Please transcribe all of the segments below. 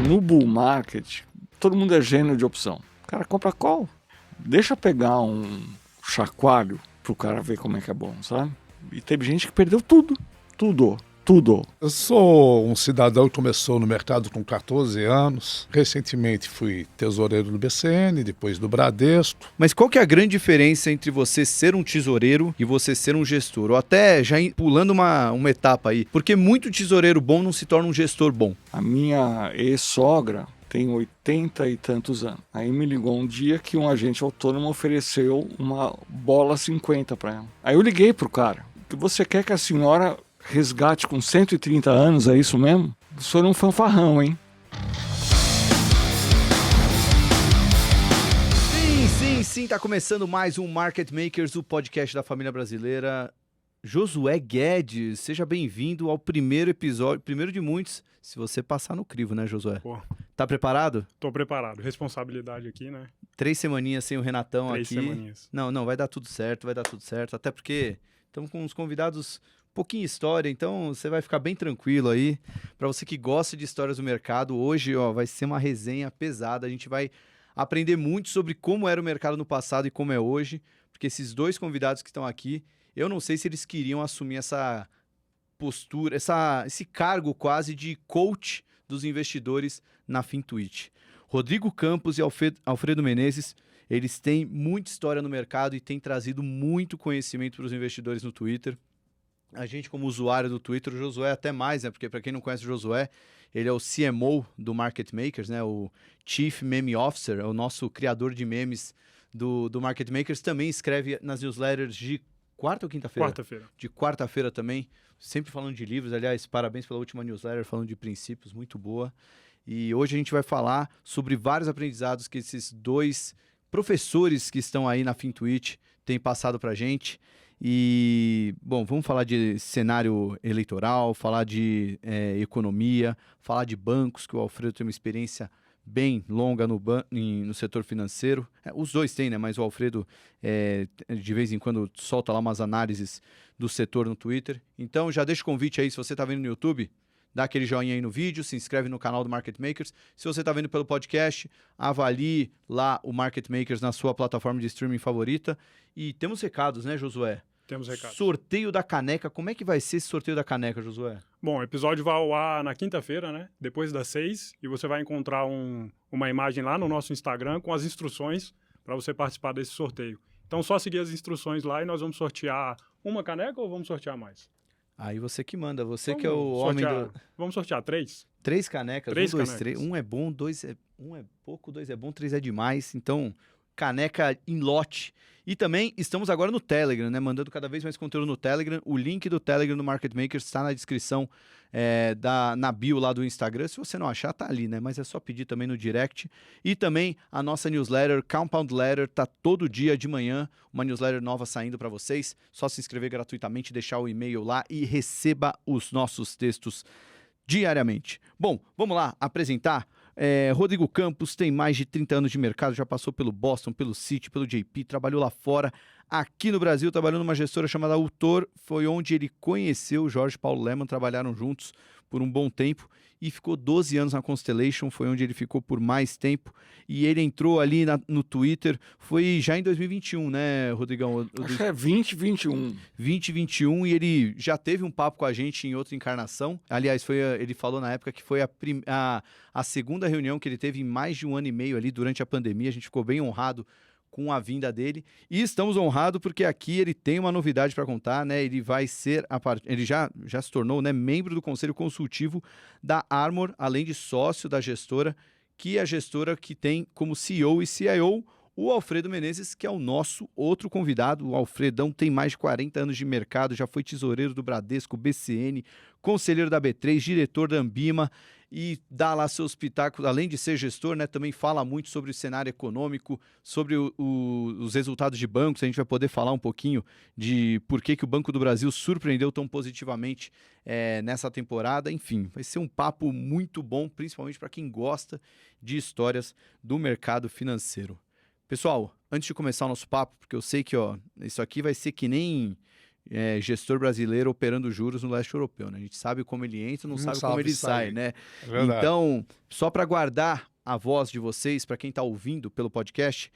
no bull market, todo mundo é gênio de opção. O cara compra call. Deixa pegar um chacoalho pro cara ver como é que é bom, sabe? E teve gente que perdeu tudo. Eu sou um cidadão que começou no mercado com 14 anos. Recentemente fui tesoureiro do BCN, depois do Bradesco. Mas qual que é a grande diferença entre você ser um tesoureiro e você ser um gestor? Ou até já pulando uma etapa aí. Porque muito tesoureiro bom não se torna um gestor bom. A minha ex-sogra tem 80 e tantos anos. Aí me ligou um dia que um agente autônomo ofereceu uma bola 50 para ela. Aí eu liguei pro cara. Você quer que a senhora resgate com 130 anos, é isso mesmo? O senhor é um fanfarrão, hein? Sim, tá começando mais um Market Makers, o podcast da família brasileira. Josué Guedes, seja bem-vindo ao primeiro episódio, primeiro de muitos, se você passar no crivo, né, Josué? Pô, tá preparado? tô preparado. Responsabilidade aqui, né? 3 semaninhas sem o Renatão 3 aqui. semaninhas. Não, vai dar tudo certo, até porque estamos com uns convidados pouquinho história, então você vai ficar bem tranquilo aí. Para você que gosta de histórias do mercado, hoje vai ser uma resenha pesada. A gente vai aprender muito sobre como era o mercado no passado e como é hoje, porque esses dois convidados que estão aqui, eu não sei se eles queriam assumir essa postura, esse cargo quase de coach dos investidores na Fintuit. Rodrigo Campos e Alfredo Menezes, eles têm muita história no mercado e têm trazido muito conhecimento para os investidores no Twitter. A gente, como usuário do Twitter, o Josué até mais, né? Porque para quem não conhece o Josué, ele é o CMO do Market Makers, né? O Chief Meme Officer, é o nosso criador de memes do Market Makers. Também escreve nas newsletters de quarta ou quinta-feira? Quarta-feira. De quarta-feira também, sempre falando de livros. Aliás, parabéns pela última newsletter, falando de princípios, muito boa. E hoje a gente vai falar sobre vários aprendizados que esses dois professores que estão aí na Fintuit têm passado para a gente. E, bom, vamos falar de cenário eleitoral, falar de economia, falar de bancos, que o Alfredo tem uma experiência bem longa no setor financeiro. Os dois têm, né? Mas o Alfredo, de vez em quando, solta lá umas análises do setor no Twitter. Então, já deixa o convite aí, se você está vendo no YouTube, dá aquele joinha aí no vídeo, se inscreve no canal do Market Makers. Se você está vendo pelo podcast, avalie lá o Market Makers na sua plataforma de streaming favorita. E temos recados, né, Josué? Temos recados. Sorteio da caneca. Como é que vai ser esse sorteio da caneca, Josué? Bom, o episódio vai ao ar na quinta-feira, né? Depois das 6. E você vai encontrar uma imagem lá no nosso Instagram com as instruções para você participar desse sorteio. Então, só seguir as instruções lá e nós vamos sortear uma caneca ou vamos sortear mais? Aí você que manda, você Vamos que é o homem do... Vamos sortear 3? 3 canecas, 3 1, 2, canecas. 3. Um é bom, um é pouco, 2 é bom, 3 é demais. Então, caneca em lote. E também estamos agora no Telegram, né? Mandando cada vez mais conteúdo no Telegram. O link do Telegram no Market Makers está na descrição na bio lá do Instagram. Se você não achar, tá ali, né? Mas é só pedir também no direct. E também a nossa newsletter, Compound Letter, tá todo dia de manhã. Uma newsletter nova saindo para vocês. Só se inscrever gratuitamente, deixar o e-mail lá e receba os nossos textos diariamente. Bom, vamos lá apresentar. Rodrigo Campos tem mais de 30 anos de mercado, já passou pelo Boston, pelo Citi, pelo JP, trabalhou lá fora. Aqui no Brasil, trabalhou numa gestora chamada Autor, foi onde ele conheceu o Jorge Paulo Lemann, trabalharam juntos por um bom tempo e ficou 12 anos na Constellation, foi onde ele ficou por mais tempo. E ele entrou ali no Twitter, foi já em 2021, né, Rodrigão? Acho que é 2021. 2021, e ele já teve um papo com a gente em outra encarnação. Aliás, ele falou na época que foi a segunda reunião que ele teve em mais de um ano e meio ali durante a pandemia. A gente ficou bem honrado com a vinda dele. E estamos honrados porque aqui ele tem uma novidade para contar, né? Ele vai ser, ele já se tornou, né, membro do Conselho Consultivo da Armor, além de sócio da gestora, que é a gestora que tem como CEO e CIO o Alfredo Menezes, que é o nosso outro convidado. O Alfredão tem mais de 40 anos de mercado, já foi tesoureiro do Bradesco, BCN, conselheiro da B3, diretor da Ambima e dá lá seus pitacos, além de ser gestor, né, também fala muito sobre o cenário econômico, sobre os resultados de bancos. A gente vai poder falar um pouquinho de por que o Banco do Brasil surpreendeu tão positivamente nessa temporada. Enfim, vai ser um papo muito bom, principalmente para quem gosta de histórias do mercado financeiro. Pessoal, antes de começar o nosso papo, porque eu sei que isso aqui vai ser que nem gestor brasileiro operando juros no leste europeu, né? A gente sabe como ele entra, não sabe como ele sai, né? É verdade. Então, só para guardar a voz de vocês, para quem está ouvindo pelo podcast,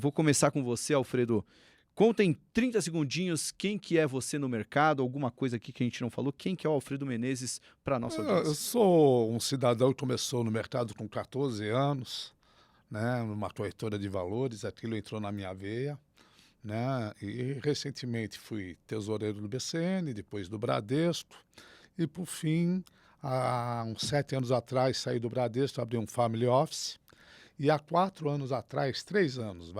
vou começar com você, Alfredo. Conta em 30 segundinhos quem que é você no mercado, alguma coisa aqui que a gente não falou. Quem que é o Alfredo Menezes para a nossa audiência? Eu sou um cidadão que começou no mercado com 14 anos, né, numa corretora de valores, aquilo entrou na minha veia, né, e recentemente fui tesoureiro do BCN, depois do Bradesco, e por fim, há uns 7 anos atrás, saí do Bradesco, abri um family office, e há 4 anos atrás, 3 anos,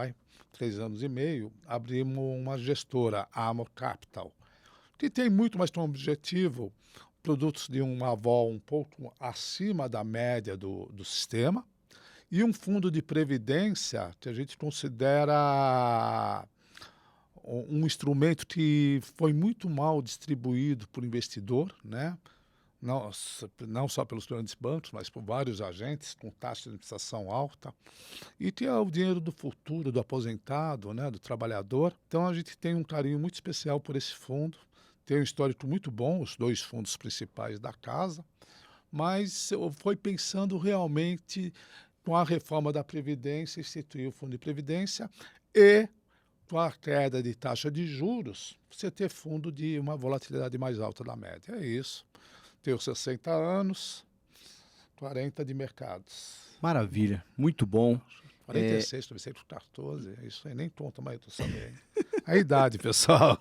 3 anos e meio, abrimos uma gestora, a Amor Capital, que tem muito mais como objetivo produtos de uma vol um pouco acima da média do sistema e um fundo de previdência que a gente considera um instrumento que foi muito mal distribuído por investidor, né? Não só pelos grandes bancos, mas por vários agentes com taxa de administração alta, e que é o dinheiro do futuro, do aposentado, né, do trabalhador. Então a gente tem um carinho muito especial por esse fundo, tem um histórico muito bom, os 2 fundos principais da casa, mas foi pensando realmente com a reforma da Previdência, instituir o fundo de Previdência e com a queda de taxa de juros, você ter fundo de uma volatilidade mais alta da média. É isso. Tenho 60 anos, 40 de mercados. Maravilha, muito bom. 46, comecei com 14, isso aí nem conta, mas eu tô sabendo. A idade, pessoal.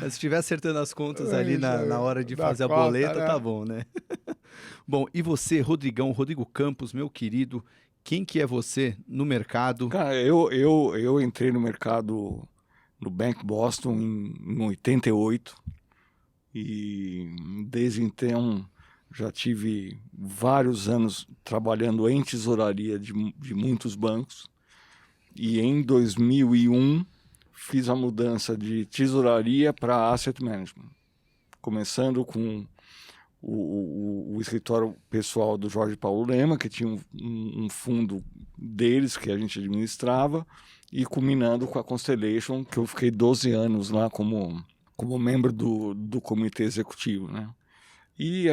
Se estiver acertando as contas ali na hora de fazer a conta, boleta, né? tá bom, né? Bom, e você, Rodrigo Campos, meu querido, quem que é você no mercado? Cara, eu entrei no mercado no Bank Boston em 88 e desde então já tive vários anos trabalhando em tesouraria de muitos bancos e em 2001 fiz a mudança de tesouraria para asset management, começando com o escritório pessoal do Jorge Paulo Lema, que tinha um fundo deles que a gente administrava, e culminando com a Constellation, que eu fiquei 12 anos lá como membro do comitê executivo, né? E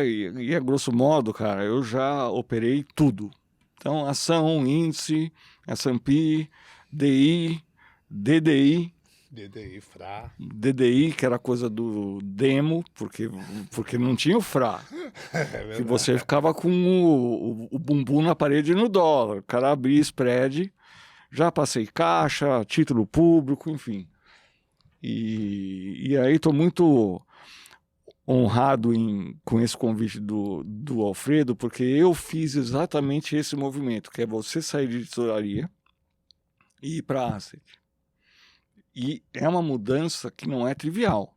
a grosso modo, cara, eu já operei tudo. Então, ação, índice, S&P, DI, DDI, DDI, que era coisa do demo, porque não tinha o FRA. Que você ficava com o bumbum na parede no dólar. O cara abria spread, já passei caixa, título público, enfim. E aí estou muito honrado com esse convite do Alfredo, porque eu fiz exatamente esse movimento, que é você sair de tesouraria e ir para asset. E é uma mudança que não é trivial.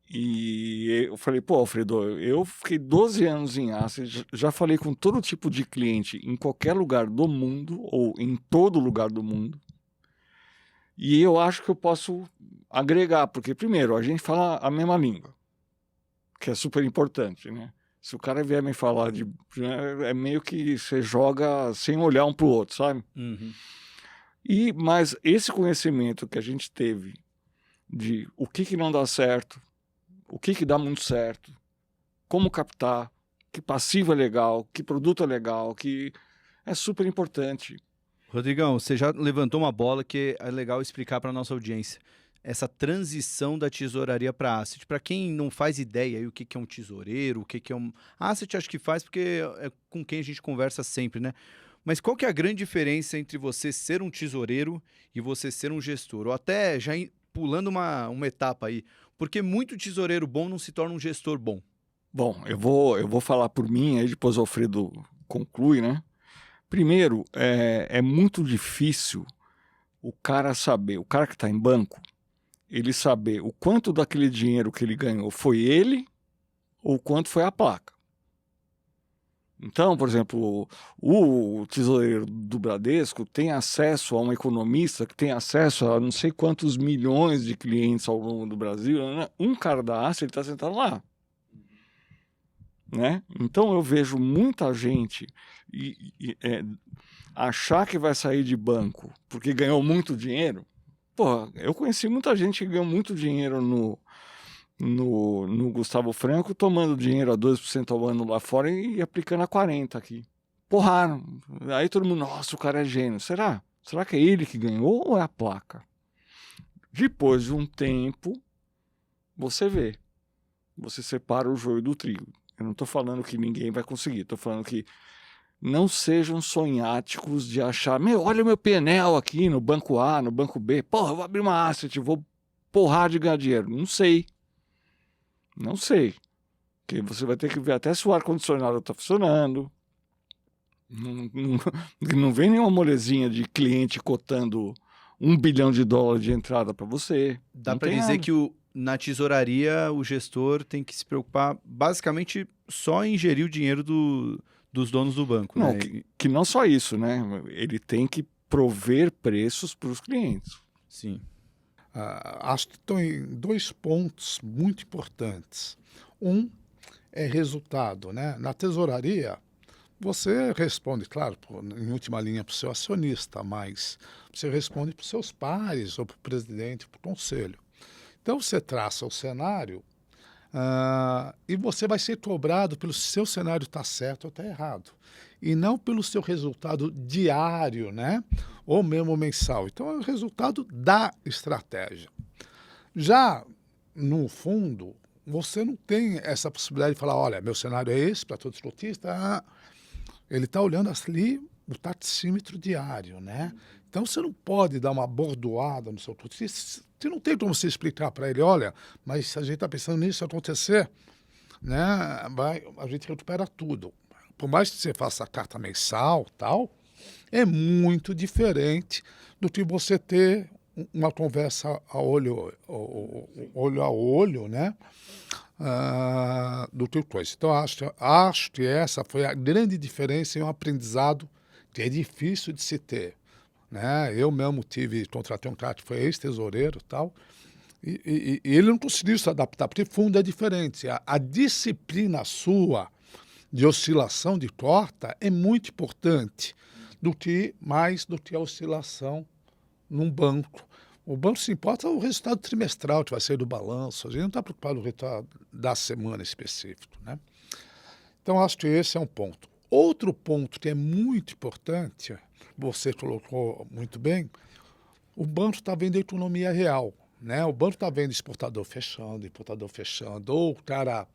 E eu falei, pô, Alfredo, eu fiquei 12 anos em asset, já falei com todo tipo de cliente em qualquer lugar do mundo, ou em todo lugar do mundo, e eu acho que eu posso agregar, porque, primeiro, a gente fala a mesma língua, que é super importante, né? Se o cara vier me falar é meio que você joga sem olhar um pro outro, sabe? Uhum. Mas esse conhecimento que a gente teve de o que não dá certo, o que dá muito certo, como captar, que passivo é legal, que produto é legal, que é super importante. Rodrigão, você já levantou uma bola que é legal explicar para a nossa audiência. Essa transição da tesouraria para asset. Para quem não faz ideia aí, o que é um tesoureiro, o que é um... Asset acho que faz porque é com quem a gente conversa sempre, né? Mas qual que é a grande diferença entre você ser um tesoureiro e você ser um gestor? Ou até já pulando uma etapa aí. Porque muito tesoureiro bom não se torna um gestor bom. Bom, eu vou falar por mim, aí depois o Alfredo conclui, né? Primeiro, é muito difícil o cara que está em banco, ele saber o quanto daquele dinheiro que ele ganhou foi ele ou quanto foi a placa. Então, por exemplo, o tesoureiro do Bradesco tem acesso a um economista que tem acesso a não sei quantos milhões de clientes ao longo do Brasil, né? Um cara da Ásia, ele está sentado lá. Né? Então eu vejo muita gente achar que vai sair de banco porque ganhou muito dinheiro, Porra, eu conheci muita gente que ganhou muito dinheiro no Gustavo Franco, tomando dinheiro a 2% ao ano lá fora e aplicando a 40% aqui. Porra, aí todo mundo, nossa, o cara é gênio. Será? Será que é ele que ganhou ou é a placa? Depois de um tempo, você vê. Você separa o joio do trigo. Eu não estou falando que ninguém vai conseguir, estou falando que não sejam sonháticos de achar, olha o meu PNL aqui no banco A, no banco B, porra, eu vou abrir uma asset, vou porrar de ganhar dinheiro. Não sei. Porque você vai ter que ver até se o ar-condicionado está funcionando. Não vem nenhuma molezinha de cliente cotando $1 bilhão de entrada para você. Dá para dizer que na tesouraria o gestor tem que se preocupar basicamente só em gerir o dinheiro dos donos do banco. Não, né? que não só isso, né? Ele tem que prover preços para os clientes. Sim. Acho que estão em 2 pontos muito importantes. Um é resultado, né? Na tesouraria, você responde, claro, em última linha, para o seu acionista, mas você responde para os seus pares, ou para o presidente, para o conselho. Então, você traça o cenário e você vai ser cobrado pelo se seu cenário está certo ou está errado. E não pelo seu resultado diário, né? Ou mesmo mensal. Então, é o resultado da estratégia. Já no fundo, você não tem essa possibilidade de falar, olha, meu cenário é esse para todos os cotistas. Ele está olhando ali o taxímetro diário, né? Então, você não pode dar uma bordoada no seu cotista. Você não tem como você explicar para ele, olha, mas se a gente está pensando nisso acontecer, né, a gente recupera tudo. Por mais que você faça a carta mensal, tal, é muito diferente do que você ter uma conversa a olho a olho, né? Do que coisa. Então, acho que essa foi a grande diferença e um aprendizado que é difícil de se ter. Né? Eu mesmo contratei um cara que foi ex-tesoureiro e tal, e ele não conseguiu se adaptar, porque fundo é diferente. A disciplina sua de oscilação de torta é muito importante mais do que a oscilação num banco. O banco se importa o resultado trimestral que vai sair do balanço. A gente não está preocupado com o resultado da semana específico. Né? Então, acho que esse é um ponto. Outro ponto que é muito importante, você colocou muito bem, o banco está vendo a economia real. Né? O banco está vendo importador fechando, ou o cara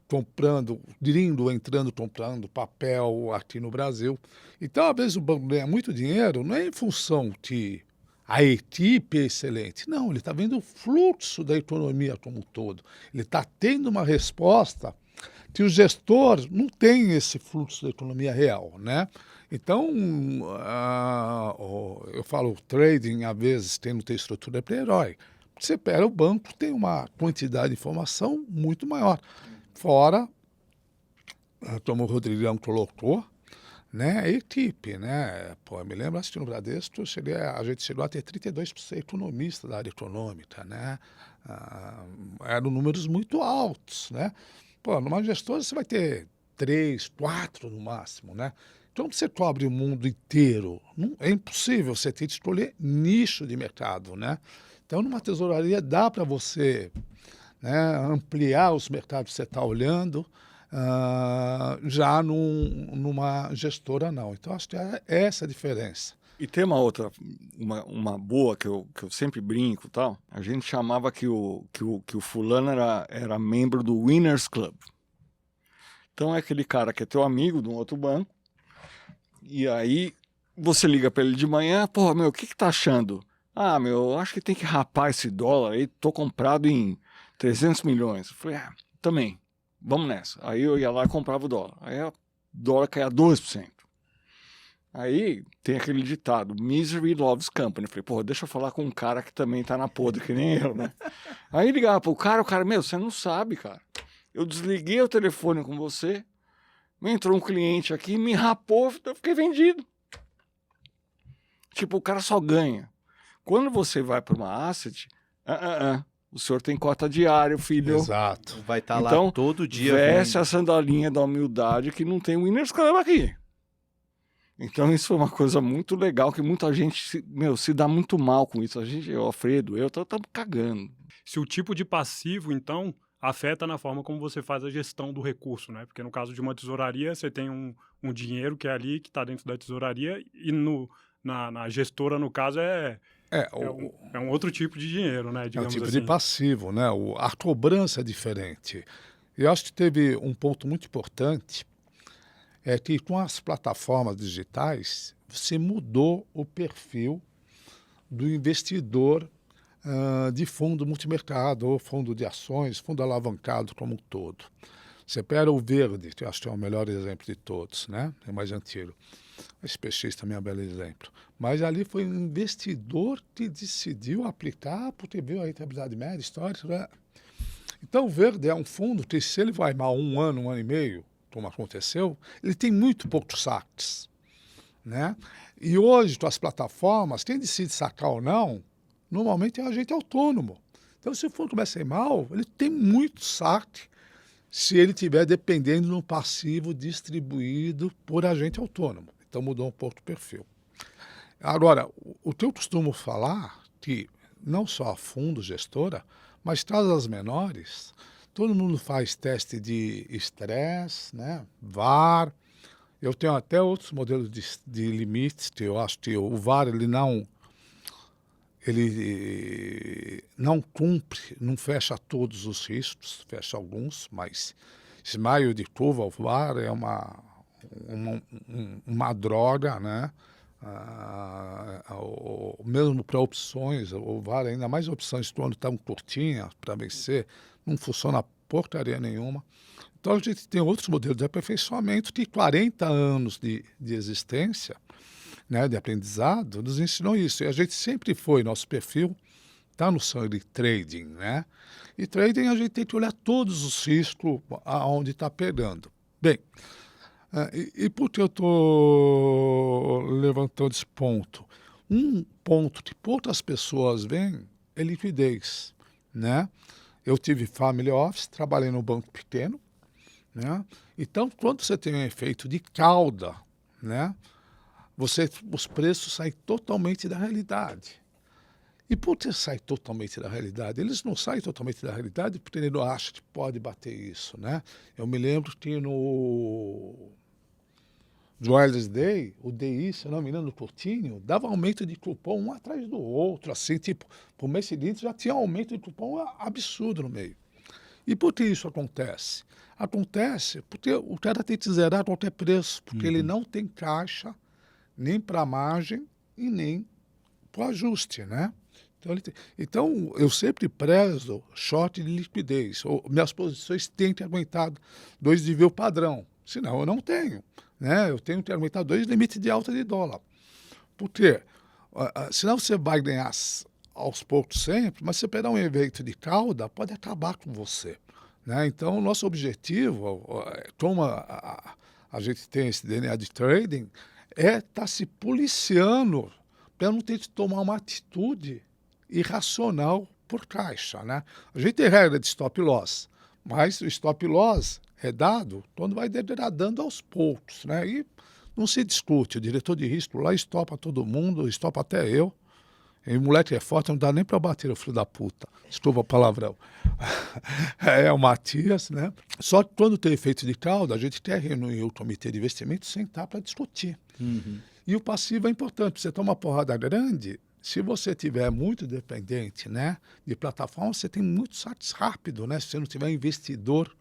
comprando, gringo entrando, comprando papel aqui no Brasil. Então, às vezes, o banco ganha muito dinheiro, não é em função que a equipe é excelente. Não, ele está vendo o fluxo da economia como um todo. Ele está tendo uma resposta que o gestor não tem esse fluxo da economia real, né? Então, eu falo, o trading, às vezes, tem não ter estrutura para herói. Você pega o banco, tem uma quantidade de informação muito maior. Fora, como o Rodrigão colocou, né, a equipe, né? Pô, eu me lembro, acho que no Bradesco, a gente chegou a ter 32% economista da área econômica, né? Eram números muito altos, né? Pô, numa gestora você vai ter 3, 4 no máximo, né? Então, você cobre o mundo inteiro. É impossível, você tem que escolher nicho de mercado, né? Então, numa tesouraria dá para você, né, ampliar os mercados que você está olhando, já numa gestora não. Então, acho que é essa a diferença. E tem uma outra, uma boa que eu sempre brinco e tal. A gente chamava que o fulano era membro do Winners Club. Então é aquele cara que é teu amigo de um outro banco, e aí você liga para ele de manhã, pô, meu, o que tá achando? Ah, meu, acho que tem que rapar esse dólar aí, tô comprado em 300 milhões. Eu falei, também, vamos nessa. Aí eu ia lá e comprava o dólar. Aí o dólar caía 12%. Aí tem aquele ditado, misery loves company. Eu falei, pô, deixa eu falar com um cara que também tá na podre, que nem eu, né? Aí ligava pro cara, o cara, meu, você não sabe, cara. Eu desliguei o telefone com você, entrou um cliente aqui, me rapou, eu fiquei vendido. Tipo, o cara só ganha. Quando você vai para uma asset, o senhor tem cota diária, filho. Exato. Vai estar então, lá todo dia. Veste a sandalinha da humildade que não tem Winners Club aqui. Então isso foi uma coisa muito legal, que muita gente se dá muito mal com isso. A gente, o Alfredo, eu estamos cagando. Se o tipo de passivo, então, afeta na forma como você faz a gestão do recurso, né? Porque no caso de uma tesouraria, você tem um dinheiro que é ali, que está dentro da tesouraria, e na gestora, no caso, é um outro tipo de dinheiro, né? É um Digamos tipo assim. de passivo, né? A cobrança é diferente. E eu acho que teve um ponto muito importante, é que com as plataformas digitais, você mudou o perfil do investidor de fundo multimercado, ou fundo de ações, fundo alavancado como um todo. Você pega o Verde, que eu acho que é o melhor exemplo de todos, né? É mais antigo. A SPX também é um belo exemplo. Mas ali foi um investidor que decidiu aplicar, porque viu a rentabilidade média, histórica. Né? Então, o Verde é um fundo que, se ele vai mal um ano e meio, como aconteceu, ele tem muito poucos saques. Né? E hoje, com as plataformas, quem decide sacar ou não, normalmente é um agente autônomo. Então, se o fundo começa a ir mal, ele tem muito saque se ele estiver dependendo de um passivo distribuído por agente autônomo. Então, mudou um pouco o perfil. Agora, o que eu costumo falar, que não só a fundo gestora, mas casas menores, todo mundo faz teste de estresse, né? VAR. Eu tenho até outros modelos de limites, que eu acho que o VAR ele não cumpre, não fecha todos os riscos, fecha alguns, mas Smile de curva, o VAR é uma droga, né? Mesmo para opções, o VAR, ainda mais opções quando estão curtinhas para vencer, não funciona porcaria nenhuma. Então a gente tem outros modelos de aperfeiçoamento que 40 anos de existência, né, de aprendizado, nos ensinou isso. E a gente sempre foi, nosso perfil está no sangue trading, né? E trading a gente tem que olhar todos os riscos aonde está pegando. Bem, e por que eu estou levantando esse ponto? Um ponto que poucas pessoas veem é liquidez, né? Eu tive family office, trabalhei no banco pequeno, né? Então, quando você tem um efeito de cauda, né? Os preços saem totalmente da realidade. E por que sai totalmente da realidade? Eles não saem totalmente da realidade porque ele não acha que pode bater isso, né? Eu me lembro que no Joel's Day, o DI, se eu não me engano, no Coutinho, dava aumento de cupom um atrás do outro, assim, tipo, pro mês seguinte já tinha aumento de cupom absurdo no meio. E por que isso acontece? Acontece porque o cara tem que zerar a qualquer preço, porque ele não tem caixa nem para a margem e nem para o ajuste, né? Então, eu sempre prezo short de liquidez. Minhas posições têm que aguentar 2 nível padrão, senão eu não tenho. Né? Eu tenho que aguentar 2 limites de alta de dólar. Por quê? Senão você vai ganhar aos poucos sempre, mas se você pegar um evento de cauda, pode acabar com você. Né? Então, o nosso objetivo, como a gente tem esse DNA de trading, é estar se policiando para não ter que tomar uma atitude irracional por caixa. Né? A gente tem regra de stop loss, mas o stop loss é dado quando vai degradando aos poucos. Né? E não se discute, o diretor de risco lá estopa todo mundo, estopa até eu. E o moleque é forte, não dá nem para bater o filho da puta. Desculpa o palavrão. É o Matias, né? Só que quando tem efeito de cauda, a gente quer reunir o comitê de investimento e sentar para discutir. E o passivo é importante. Você toma uma porrada grande, se você tiver muito dependente, né, de plataforma, você tem muito saques rápido, né? Se você não tiver investidor,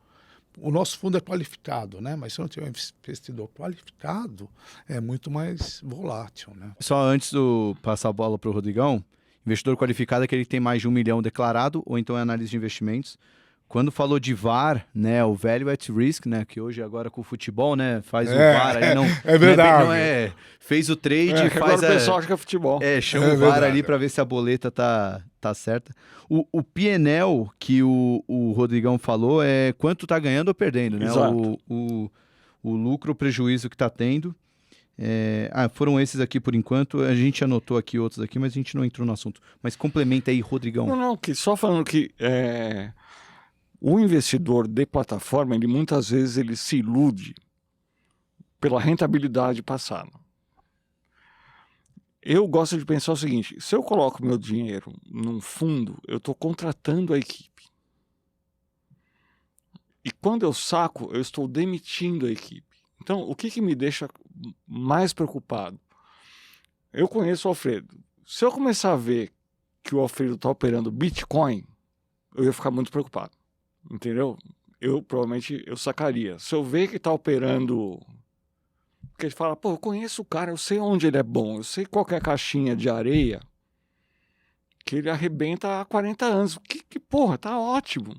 o nosso fundo é qualificado, né? Mas se não tiver investidor qualificado, é muito mais volátil, né? Só antes de passar a bola para o Rodrigão, investidor qualificado é aquele que tem mais de 1 milhão declarado, ou então é análise de investimentos. Quando falou de VAR, né, o Value at Risk, né, que hoje agora com o futebol, né, faz o VAR aí, não é verdade. Não é, fez o trade, faz agora o pessoal acha que é futebol. chama o VAR ali para ver se a boleta tá certa. O P&L que o Rodrigão falou é quanto tá ganhando ou perdendo, né? Exato. O lucro ou prejuízo que tá tendo. Foram esses aqui por enquanto. A gente anotou aqui outros aqui, mas a gente não entrou no assunto. Mas complementa aí, Rodrigão. Não, só falando que o investidor de plataforma, ele muitas vezes ele se ilude pela rentabilidade passada. Eu gosto de pensar o seguinte, se eu coloco meu dinheiro num fundo, eu estou contratando a equipe. E quando eu saco, eu estou demitindo a equipe. Então, o que me deixa mais preocupado? Eu conheço o Alfredo. Se eu começar a ver que o Alfredo está operando Bitcoin, eu ia ficar muito preocupado. Entendeu? Provavelmente eu sacaria. Se eu ver que está operando... Porque ele fala, pô, eu conheço o cara, eu sei onde ele é bom, eu sei qual que é a caixinha de areia que ele arrebenta há 40 anos. Que porra, tá ótimo.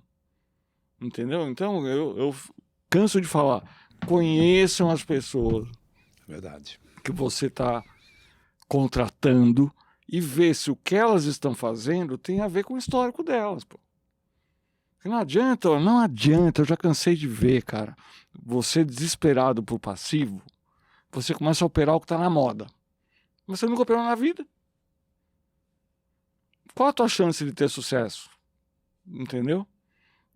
Entendeu? Então, eu canso de falar, conheçam as pessoas Verdade. que você está contratando e vê se o que elas estão fazendo tem a ver com o histórico delas, pô. Não adianta, eu já cansei de ver, cara, você desesperado por passivo, você começa a operar o que está na moda. Mas você nunca operou na vida. Qual a tua chance de ter sucesso? Entendeu?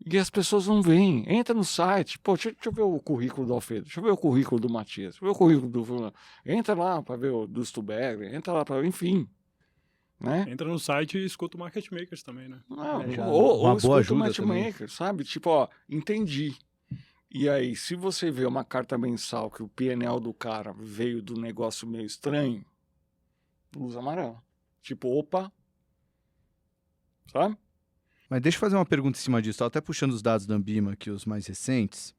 E as pessoas não veem. Entra no site. Pô, deixa eu ver o currículo do Alfredo. Deixa eu ver o currículo do Matias. Deixa eu ver o currículo do... Entra lá para ver o do Stuberger. Entra lá para... Enfim. Né? Entra no site e escuta o Market Makers também, né? Não, uma ou boa escuta o ajuda Matchmaker, sabe? Tipo, ó, entendi. E aí, se você vê uma carta mensal que o PNL do cara veio do negócio meio estranho, luz amarela. Tipo, opa. Sabe? Mas deixa eu fazer uma pergunta em cima disso. Estou até puxando os dados da Ambima aqui, os mais recentes.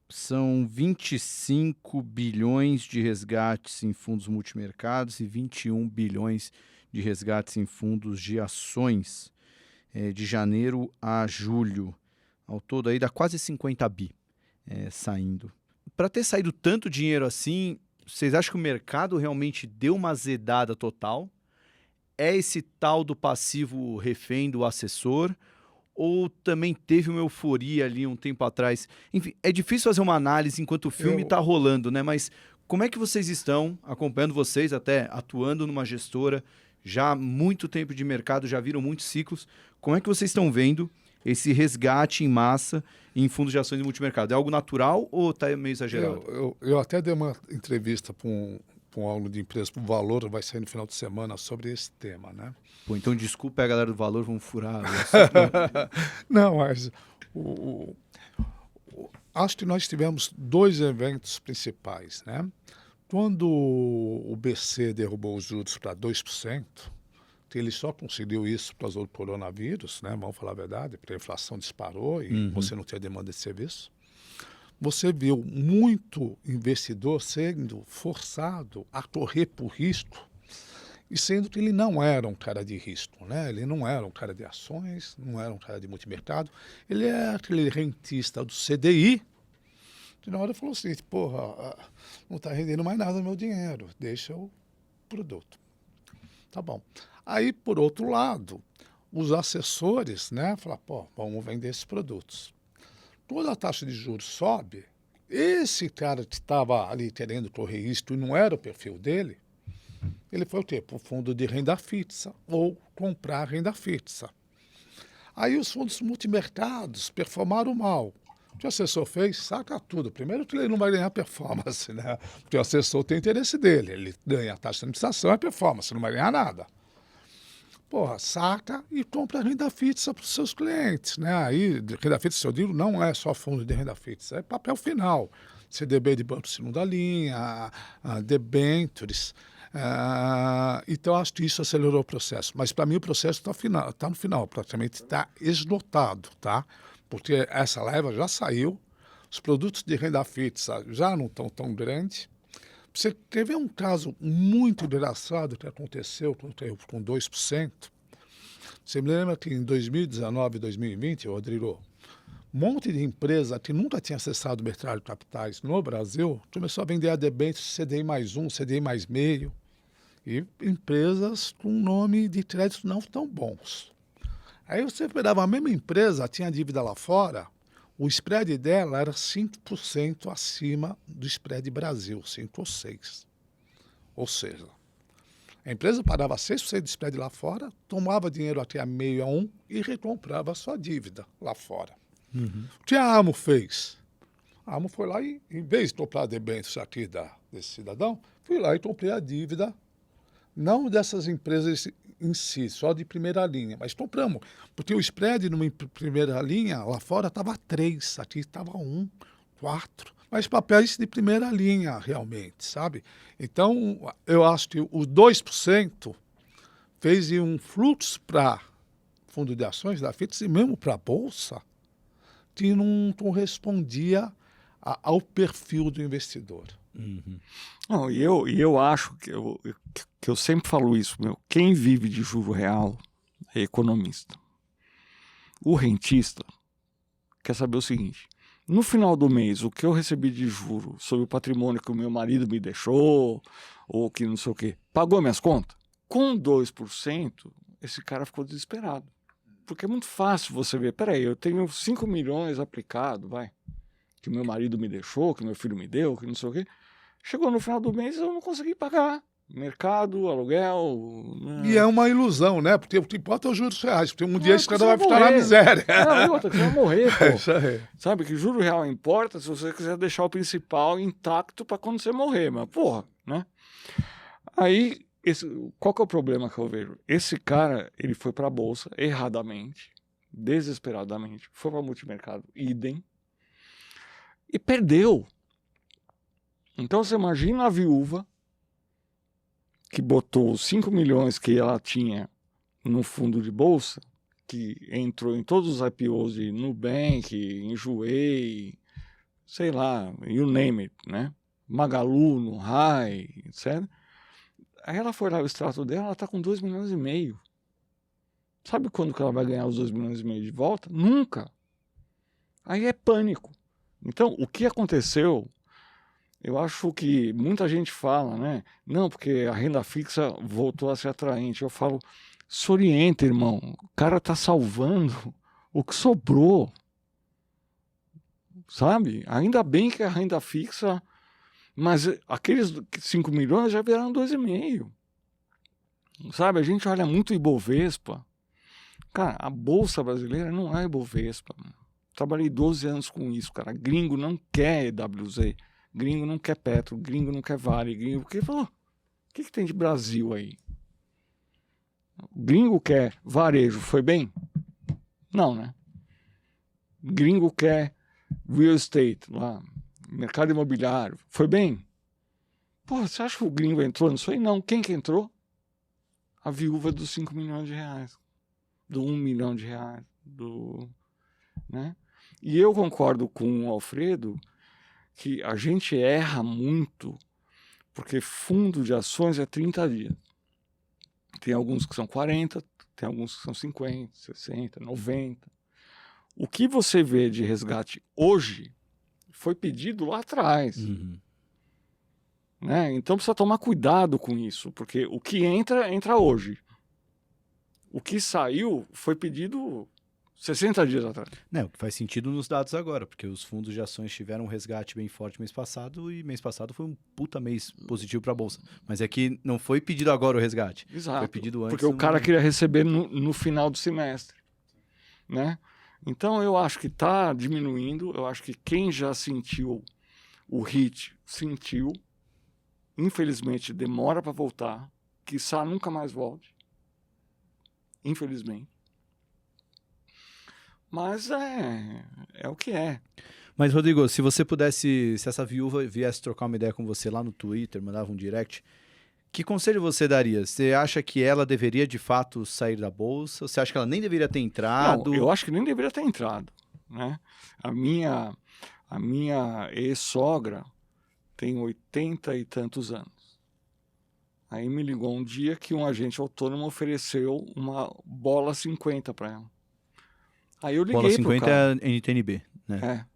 São 25 bilhões de resgates em fundos multimercados e 21 bilhões de resgates em fundos de ações de janeiro a julho. Ao todo aí dá quase 50 bi saindo. Para ter saído tanto dinheiro assim, vocês acham que o mercado realmente deu uma azedada total? É esse tal do passivo refém do assessor? Ou também teve uma euforia ali um tempo atrás? Enfim, é difícil fazer uma análise enquanto o filme está rolando, né? Mas como é que vocês estão acompanhando, vocês até atuando numa gestora, já há muito tempo de mercado, já viram muitos ciclos. Como é que vocês estão vendo esse resgate em massa em fundos de ações de multimercado? É algo natural ou está meio exagerado? Eu até dei uma entrevista para um aluno de empresa, para o Valor, vai sair no final de semana, sobre esse tema, né? Pô, então desculpa a galera do Valor, vamos furar. Não, mas acho que nós tivemos dois eventos principais, né? Quando o BC derrubou os juros para 2%, ele só conseguiu isso por causa do coronavírus, né? Vamos falar a verdade, porque a inflação disparou e você não tinha demanda de serviço. Você viu muito investidor sendo forçado a correr por risco, e sendo que ele não era um cara de risco, né? Ele não era um cara de ações, não era um cara de multimercado, ele é aquele rentista do CDI, que na hora falou assim, porra, não está rendendo mais nada o meu dinheiro, deixa o produto. Tá bom. Aí, por outro lado, os assessores, né, falaram, pô, vamos vender esses produtos. Quando a taxa de juros sobe, esse cara que estava ali querendo correr risco e não era o perfil dele, ele foi o quê? Para o fundo de renda fixa ou comprar renda fixa. Aí os fundos multimercados performaram mal. O que o assessor fez? Saca tudo. Primeiro que ele não vai ganhar performance, né? Porque o assessor tem interesse dele. Ele ganha a taxa de administração e a performance, não vai ganhar nada. Porra, saca e compra renda fixa para os seus clientes, né? Aí, renda fixa, eu digo, não é só fundo de renda fixa, é papel final. CDB de banco de segunda linha, debêntures. Então, acho que isso acelerou o processo. Mas, para mim, o processo está no final, praticamente está esgotado, tá? Porque essa leva já saiu, os produtos de renda fixa já não estão tão grandes. Você teve um caso muito engraçado que aconteceu com 2%. Você me lembra que em 2019 e 2020, Rodrigo, um monte de empresa que nunca tinha acessado o mercado de capitais no Brasil começou a vender a debêntures CDI mais 1, CDI mais meio, e empresas com nome de créditos não tão bons. Aí você pegava a mesma empresa, tinha dívida lá fora, o spread dela era 5% acima do spread Brasil, 5 ou 6. Ou seja, a empresa pagava 6% de spread lá fora, tomava dinheiro até a meio a 1 e recomprava a sua dívida lá fora. O que a AMO fez? A AMO foi lá e, em vez de comprar debêntures aqui desse cidadão, Fui lá e comprei a dívida, não dessas empresas em si, só de primeira linha, mas compramos, porque o spread numa primeira linha lá fora estava 3, aqui estava 1, 4, mas papéis de primeira linha realmente, sabe? Então, eu acho que os 2% fez um fluxo para fundo de ações da FIX e mesmo para a Bolsa, que não correspondia ao perfil do investidor. Não, e eu acho que eu sempre falo isso, meu. Quem vive de juro real é economista. O rentista quer saber o seguinte: no final do mês, o que eu recebi de juro sobre o patrimônio que o meu marido me deixou, ou que não sei o quê, pagou minhas contas? Com 2%, esse cara ficou desesperado. Porque é muito fácil você ver, peraí, eu tenho 5 milhões aplicado, que meu marido me deixou, que meu filho me deu, que não sei o quê. Chegou no final do mês, eu não consegui pagar. Mercado, aluguel... E é uma ilusão, né? Porque o que importa é os juros reais, porque um dia esse cara vai ficar morrer. na miséria. Não, e outra, você vai morrer, pô. É isso aí. Sabe que juro real importa se você quiser deixar o principal intacto para quando você morrer, mas porra, né? Aí, qual que é o problema que eu vejo? Esse cara, ele foi para a bolsa erradamente, desesperadamente, foi para multimercado, idem, e perdeu. Então você imagina a viúva que botou os 5 milhões que ela tinha no fundo de bolsa, que entrou em todos os IPOs de Nubank, Enjoei, sei lá, you name it, né? Magalu, Nuhai, etc. Aí ela foi lá, o extrato dela, ela está com 2,5 milhões. Sabe quando que ela vai ganhar os 2,5 milhões de volta? Nunca. Aí é pânico. Então, o que aconteceu, eu acho que muita gente fala, né? Não, porque a renda fixa voltou a ser atraente. Eu falo, se orienta, irmão. O cara está salvando o que sobrou. Sabe? Ainda bem que a renda fixa... Mas aqueles 5 milhões já viraram 2,5. Sabe? A gente olha muito Ibovespa. Cara, a Bolsa Brasileira não é Ibovespa. Trabalhei 12 anos com isso, cara. Gringo não quer EWZ. Gringo não quer Petro. Gringo não quer Vale. Gringo... Porque falou, o que tem de Brasil aí? Gringo quer varejo. Foi bem? Não, né? Gringo quer real estate lá. Mercado imobiliário. Foi bem? Pô, você acha que o gringo entrou nisso aí? Não. Quem que entrou? A viúva dos 5 milhões de reais. Do 1 milhão de reais. Né? E eu concordo com o Alfredo que a gente erra muito porque fundo de ações é 30 dias. Tem alguns que são 40, tem alguns que são 50, 60, 90. O que você vê de resgate hoje foi pedido lá atrás. Né? Então precisa tomar cuidado com isso, porque o que entra hoje. O que saiu foi pedido 60 dias atrás. Não, o que faz sentido nos dados agora, porque os fundos de ações tiveram um resgate bem forte mês passado e mês passado foi um puta mês positivo para a Bolsa. Mas é que não foi pedido agora o resgate. Exato. Foi pedido antes. Porque o cara queria receber no final do semestre. Né? Então eu acho que está diminuindo, eu acho que quem já sentiu o hit, sentiu, infelizmente demora para voltar, quiçá nunca mais volte, infelizmente. Mas é o que é. Mas Rodrigo, se você pudesse, se essa viúva viesse trocar uma ideia com você lá no Twitter, mandava um direct, que conselho você daria? Você acha que ela deveria de fato sair da bolsa? Você acha que ela nem deveria ter entrado? Não, eu acho que nem deveria ter entrado. Né? A minha ex-sogra tem 80 e tantos anos. Aí me ligou um dia que um agente autônomo ofereceu uma bola 50 para ela. Aí eu liguei bola 50 pro cara. é NTNB, né? É.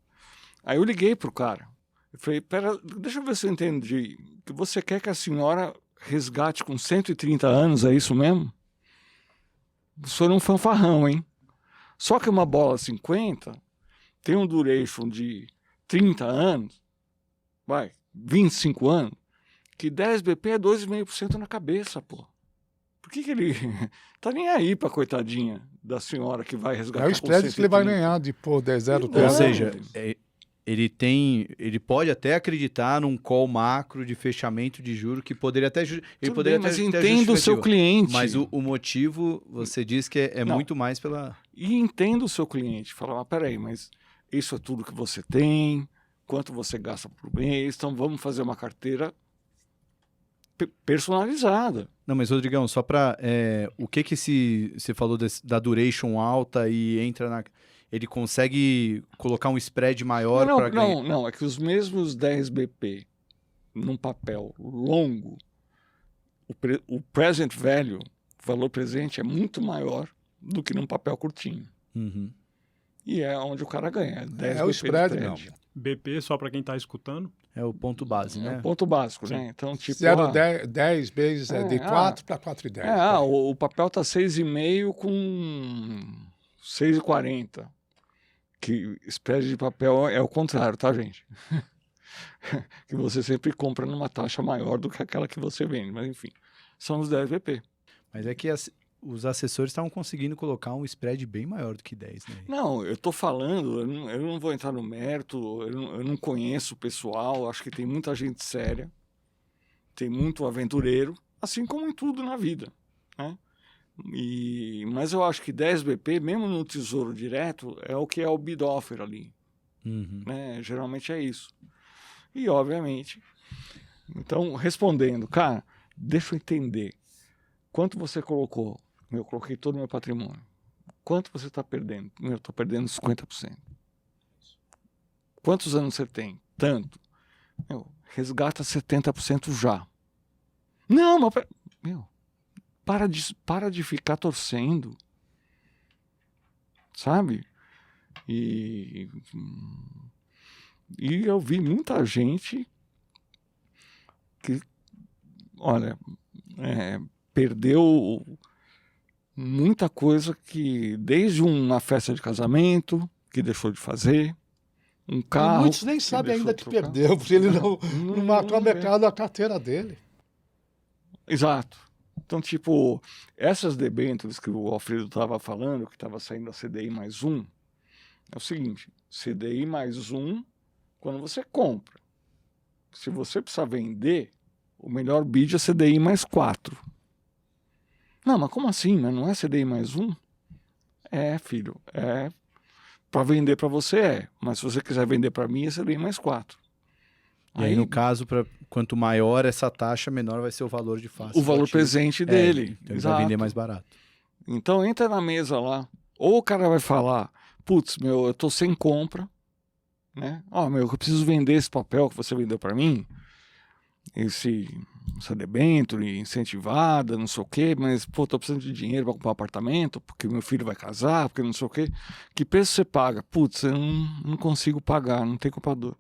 Aí eu liguei pro cara. Eu falei, pera, deixa eu ver se eu entendi. Que você quer que a senhora resgate com 130 anos, é isso mesmo? O senhor é um fanfarrão, hein? Só que uma bola 50 tem um duration de 30 anos, 25 anos, que 10 BP é 2,5% na cabeça, pô. Por que ele tá nem aí pra coitadinha da senhora que vai resgatar É o spread que ele vai ganhar de pôr 10-0. Ou seja, ele pode até acreditar num call macro de fechamento de juro que poderia até ele Tudo poderia bem, até mas ter entenda o seu justificativa. cliente. Mas o motivo, você diz que é Não. muito mais pela... E entenda o seu cliente. Fala, mas peraí, mas isso é tudo que você tem, quanto você gasta por mês, então vamos fazer uma carteira personalizada. Não, mas Rodrigão, só para... o que você falou da duration alta e entra na... Ele consegue colocar um spread maior para ganhar... Não, é que os mesmos 10 BP num papel longo, o present value, o valor presente, é muito maior do que num papel curtinho. Uhum. E é onde o cara ganha. 10 É o BP spread, de não. trade. BP, só para quem está escutando. É o ponto base, É né? o ponto básico, né? Então, tipo... 10 vezes de 4 para 4,10. O papel tá 6,5 com 6,40. Que spread de papel é o contrário, tá, gente? Que você sempre compra numa taxa maior do que aquela que você vende. Mas, enfim, são os 10 BP. Mas é que os assessores estavam conseguindo colocar um spread bem maior do que 10, né? Não, eu tô falando, eu não vou entrar no mérito, eu não conheço o pessoal, acho que tem muita gente séria, tem muito aventureiro, assim como em tudo na vida, né? Mas eu acho que 10 BP, mesmo no Tesouro Direto, é o que é o bid offer ali, Uhum. né? Geralmente é isso. E, obviamente, então, respondendo, cara, deixa eu entender, quanto você colocou? Eu coloquei todo o meu patrimônio. Quanto você está perdendo? Eu estou perdendo 50%. Quantos anos você tem? Tanto. Resgata 70% já. Não, mas... para de ficar torcendo. Sabe? E eu vi muita gente que, olha, perdeu muita coisa que, desde uma festa de casamento, que deixou de fazer, um carro... E muitos nem sabem ainda que trocar. perdeu, porque ele não marcou não mercado a carteira dele. Exato. Então, tipo, essas debêntures que o Alfredo estava falando, que estava saindo a CDI mais 1, é o seguinte, CDI mais 1, quando você compra. Se você precisar vender, o melhor bid é CDI mais 4. Não, mas como assim? Mas não é CDI mais 1? É, filho, para vender para você mas se você quiser vender para mim é CDI mais 4. E aí, no caso, quanto maior essa taxa, menor vai ser o valor de face. O valor presente dele. Então ele vai vender mais barato. Então entra na mesa lá, ou o cara vai falar, putz, eu tô sem compra, né? Eu preciso vender esse papel que você vendeu para mim, essa debênture incentivada, não sei o quê, mas, tô precisando de dinheiro para comprar um apartamento, porque meu filho vai casar, porque não sei o quê. Que preço você paga? Putz, eu não consigo pagar, não tem comprador.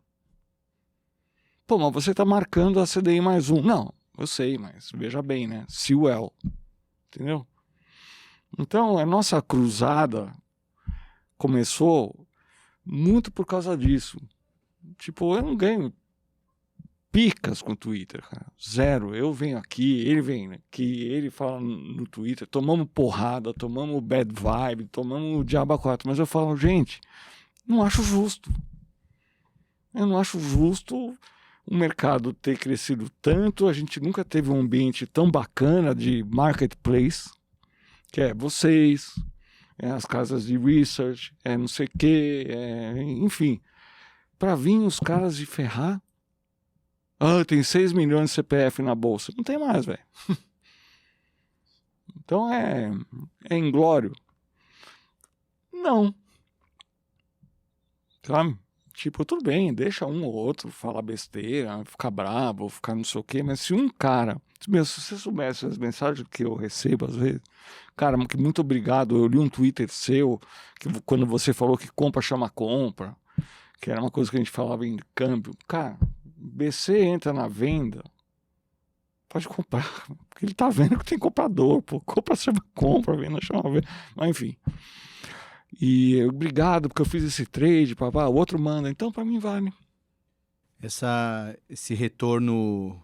Pô, mas você está marcando a CDI mais 1. Não, eu sei, mas veja bem, né? See well. Entendeu? Então, a nossa cruzada começou muito por causa disso. Tipo, eu não ganho picas com o Twitter, cara. Zero. Eu venho aqui, ele vem aqui, ele fala no Twitter, tomamos porrada, tomamos bad vibe, tomamos o diabo 4. Mas eu falo, gente, não acho justo. Eu não acho justo o mercado ter crescido tanto, a gente nunca teve um ambiente tão bacana de marketplace, que é vocês, as casas de research, não sei o quê, enfim. Para vir os caras de ferrar, tem 6 milhões de CPF na bolsa. Não tem mais, velho. Então é inglório. Não. Sabe? Tipo, tudo bem, deixa um ou outro falar besteira, ficar bravo, ficar não sei o quê, mas se um cara... Se você soubesse as mensagens que eu recebo às vezes, cara, muito obrigado, eu li um Twitter seu, que quando você falou que compra chama compra, que era uma coisa que a gente falava em câmbio. Cara, BC entra na venda, pode comprar, porque ele tá vendo que tem comprador, pô, compra chama compra, venda chama venda, mas enfim... E obrigado porque eu fiz esse trade, papá, o outro manda, então para mim vale. Esse retorno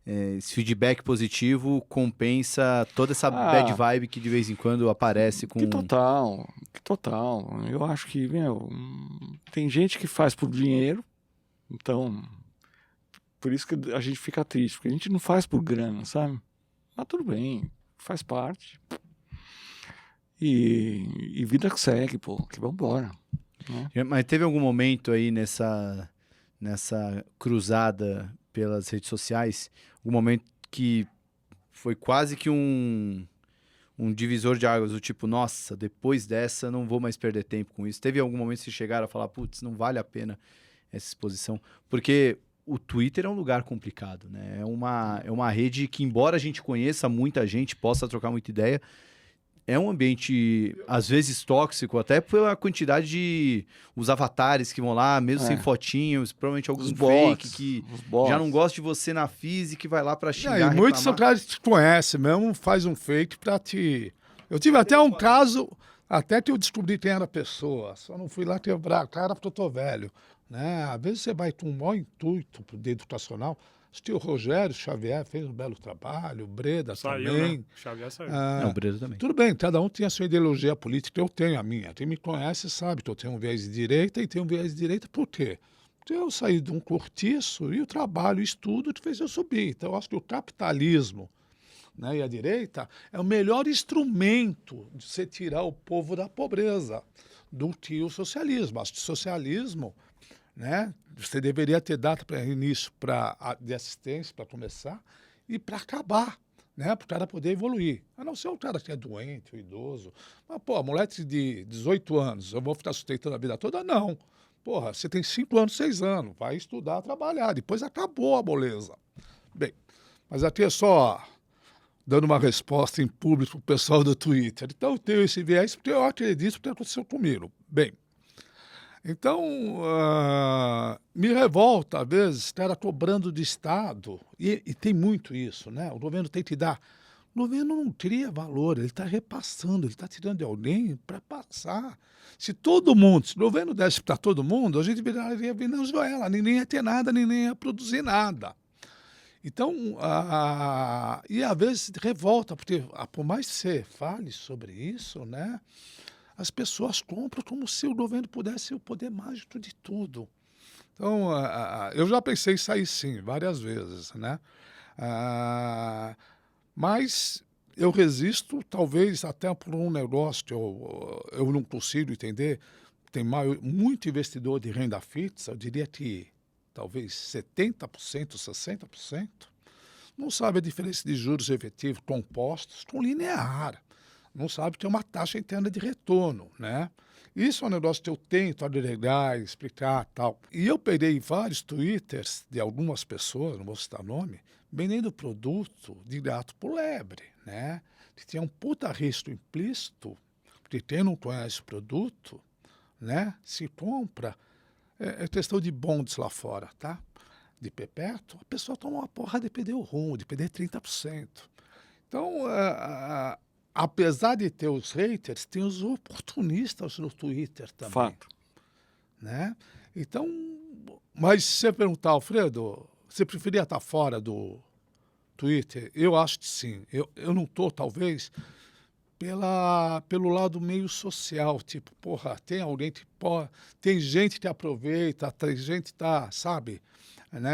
esse feedback positivo compensa toda essa bad vibe que de vez em quando aparece com... Que total. Eu acho que, tem gente que faz por dinheiro, então, por isso que a gente fica triste, porque a gente não faz por grana, sabe? Mas tudo bem, faz parte. E vida que segue, pô, que vambora. Né? Mas teve algum momento aí nessa cruzada pelas redes sociais, um momento que foi quase que um divisor de águas, do tipo, nossa, depois dessa não vou mais perder tempo com isso. Teve algum momento que vocês chegaram a falar, putz, não vale a pena essa exposição? Porque o Twitter é um lugar complicado, né? É uma rede que, embora a gente conheça muita gente, possa trocar muita ideia, é um ambiente, às vezes, tóxico, até pela quantidade de os avatares que vão lá, mesmo sem fotinhos, provavelmente alguns fake que já não gosta de você na física e vai lá pra xingar, e muitos são caras que te conhecem mesmo, faz um fake pra te... Eu tive até um caso, até que eu descobri quem era a pessoa, só não fui lá quebrar a cara porque eu tô velho. Né? Às vezes você vai com um maior intuito de educacional. O Rogério Xavier fez um belo trabalho, o Breda também. Né? Xavier saiu. O Breda também. Tudo bem, cada um tem a sua ideologia política, eu tenho a minha. Quem me conhece sabe que eu tenho um viés de direita e tenho um viés de direita por quê? Porque eu saí de um cortiço e o trabalho e o estudo que fez eu subir. Então eu acho que o capitalismo, né, e a direita é o melhor instrumento de você tirar o povo da pobreza do que o socialismo. Acho que o socialismo... Né? Você deveria ter data para início de assistência para começar e para acabar, né? Para o cara poder evoluir. A não ser o cara que é doente, o idoso. Mas, pô, moleque de 18 anos, eu vou ficar sustentando a vida toda? Não. Porra, você tem 5 anos, 6 anos, vai estudar, trabalhar. Depois acabou a moleza. Bem, mas aqui é só dando uma resposta em público para o pessoal do Twitter. Então eu tenho esse viés porque eu acredito que aconteceu comigo. Bem, então, me revolta, às vezes, cara cobrando de Estado, e tem muito isso, né? O governo tem que dar. O governo não cria valor, ele está repassando, ele está tirando de alguém para passar. Se o governo desse para todo mundo, a gente viraria Venezuela, ninguém ia ter nada, ninguém ia produzir nada. Então, e às vezes revolta, porque por mais que você fale sobre isso, né? As pessoas compram como se o governo pudesse ser o poder mágico de tudo. Então, eu já pensei em sair sim, várias vezes, né? Mas eu resisto, talvez até por um negócio que eu não consigo entender. Tem muito investidor de renda fixa, eu diria que talvez 70%, 60%, não sabe a diferença de juros efetivos compostos com linear. Não sabe que é uma taxa interna de retorno, né? Isso é um negócio que eu tento agregar, explicar tal. E eu peguei vários twitters de algumas pessoas, não vou citar nome, vendendo produto de gato por lebre, né? Que tinha um puta risco implícito, porque quem não conhece o produto, né? Se compra, é questão de bonds lá fora, tá? De perpétuo, a pessoa toma uma porrada de perder o rumo, de perder 30%. Então, apesar de ter os haters, tem os oportunistas no Twitter também. Fato. Né? Então, mas se você perguntar, Alfredo, você preferia estar fora do Twitter? Eu acho que sim. Eu não estou, talvez, pelo lado meio social. Tipo, porra, tem alguém que pode... Tem gente que aproveita, tem gente que está, sabe... Né,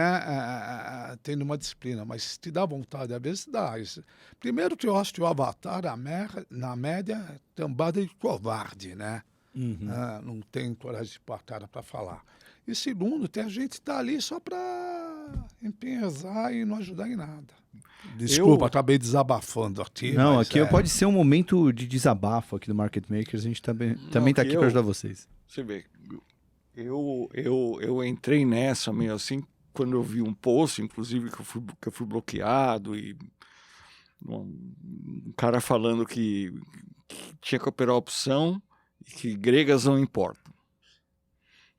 tendo uma disciplina, mas te dá vontade, às vezes dá. Primeiro que eu acho que o Avatar, na média, é tambada de covarde, né? Uhum. Não tem coragem de pôr a cara para falar. E segundo, tem a gente que está ali só para empenhar e não ajudar em nada. Desculpa, acabei desabafando aqui. Não, aqui pode ser um momento de desabafo aqui do Market Makers, a gente também está aqui para ajudar vocês. Você vê, eu entrei nessa meio assim, quando eu vi um post, inclusive, que eu fui bloqueado, e um cara falando que tinha que operar opção e que gregas não importam.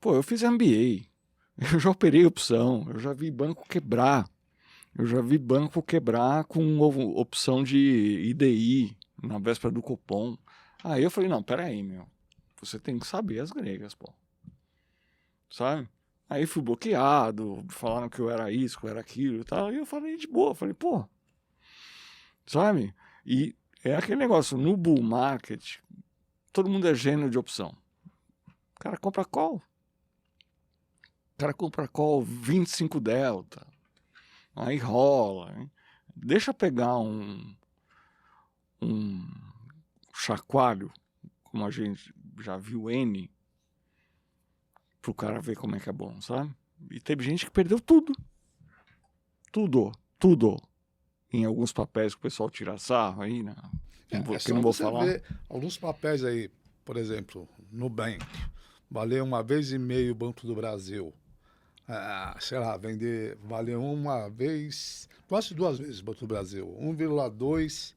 Pô, eu fiz MBA, eu já operei opção, eu já vi banco quebrar, com opção de IDI na véspera do Copom. Aí eu falei, não, peraí, meu, você tem que saber as gregas, pô. Sabe? Aí fui bloqueado, falaram que eu era isso, que eu era aquilo e tal. E eu falei de boa, falei, pô, sabe? E é aquele negócio, no bull market, todo mundo é gênio de opção. O cara compra call. O cara compra call 25 delta. Aí rola. Hein? Deixa eu pegar um chacoalho, como a gente já viu N, pro cara ver como é que é bom, sabe? E teve gente que perdeu tudo. Tudo. Em alguns papéis que o pessoal tira sarro aí, né? Que não vou falar. Ver alguns papéis aí, por exemplo, Nubank, valeu 1,5 vez o Banco do Brasil. Sei lá, valeu uma vez, quase 2 vezes o Banco do Brasil. 1,2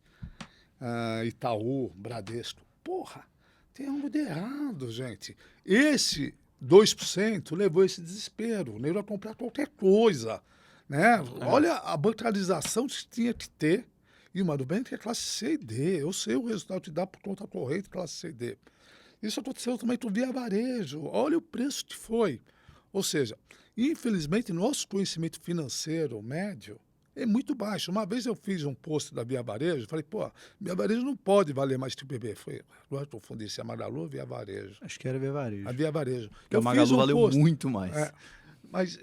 Itaú, Bradesco. Porra, tem algo de errado, gente. Esse 2% levou esse desespero. O nego ia comprar qualquer coisa, né? Olha a bancarização que tinha que ter. E o Nubank é classe C e D. Eu sei o resultado que dá por conta corrente classe C e D. Isso aconteceu também com Via Varejo. Olha o preço que foi. Ou seja, infelizmente, nosso conhecimento financeiro médio é muito baixo. Uma vez eu fiz um post da Via Varejo, falei, pô, Via Varejo não pode valer mais que o BB. Agora eu confundi se é Magalu ou Via Varejo. Acho que era Via Varejo. A Via Varejo. Porque o Magalu valeu muito mais. Mas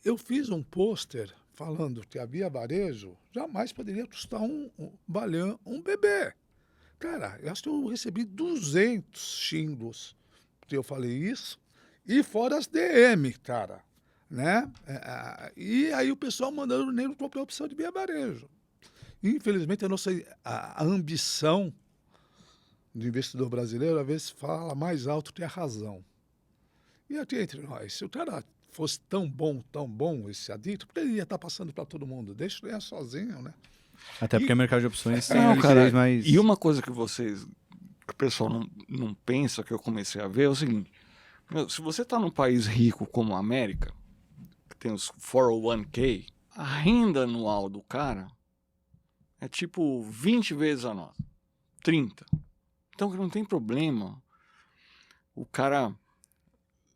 eu fiz um pôster falando que a Via Varejo jamais poderia custar valer um BB. Cara, eu acho que eu recebi 200 xingos porque eu falei isso. E fora as DM, cara. Né? E aí o pessoal mandando o negro comprar a opção de Via Varejo. Infelizmente, a ambição do investidor brasileiro, às vezes, fala mais alto que a razão. E aqui entre nós, se o cara fosse tão bom esse adicto, porque ele ia estar passando para todo mundo. Deixa ele ganhar sozinho, né? Até porque o mercado de opções tem Não, cara, mais... E uma coisa que o pessoal não pensa, que eu comecei a ver, é o seguinte. Se você está num país rico como a América, que tem os 401k, a renda anual do cara é tipo 20 vezes a nossa, 30. Então não tem problema o cara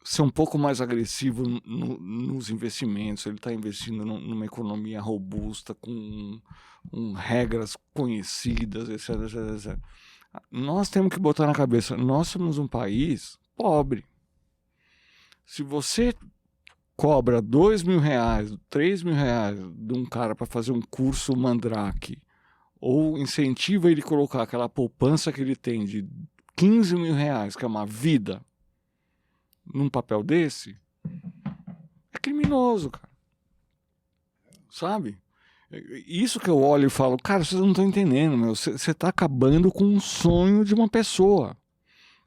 ser um pouco mais agressivo nos investimentos. Ele está investindo numa economia robusta, com regras conhecidas, etc, etc. Nós temos que botar na cabeça, nós somos um país pobre. Se você cobra R$2.000, R$3.000 de um cara para fazer um curso Mandrake, ou incentiva ele a colocar aquela poupança que ele tem de R$15.000, que é uma vida, num papel desse, é criminoso, cara. Sabe? Isso que eu olho e falo, cara, vocês não estão entendendo, meu. Você está acabando com um sonho de uma pessoa.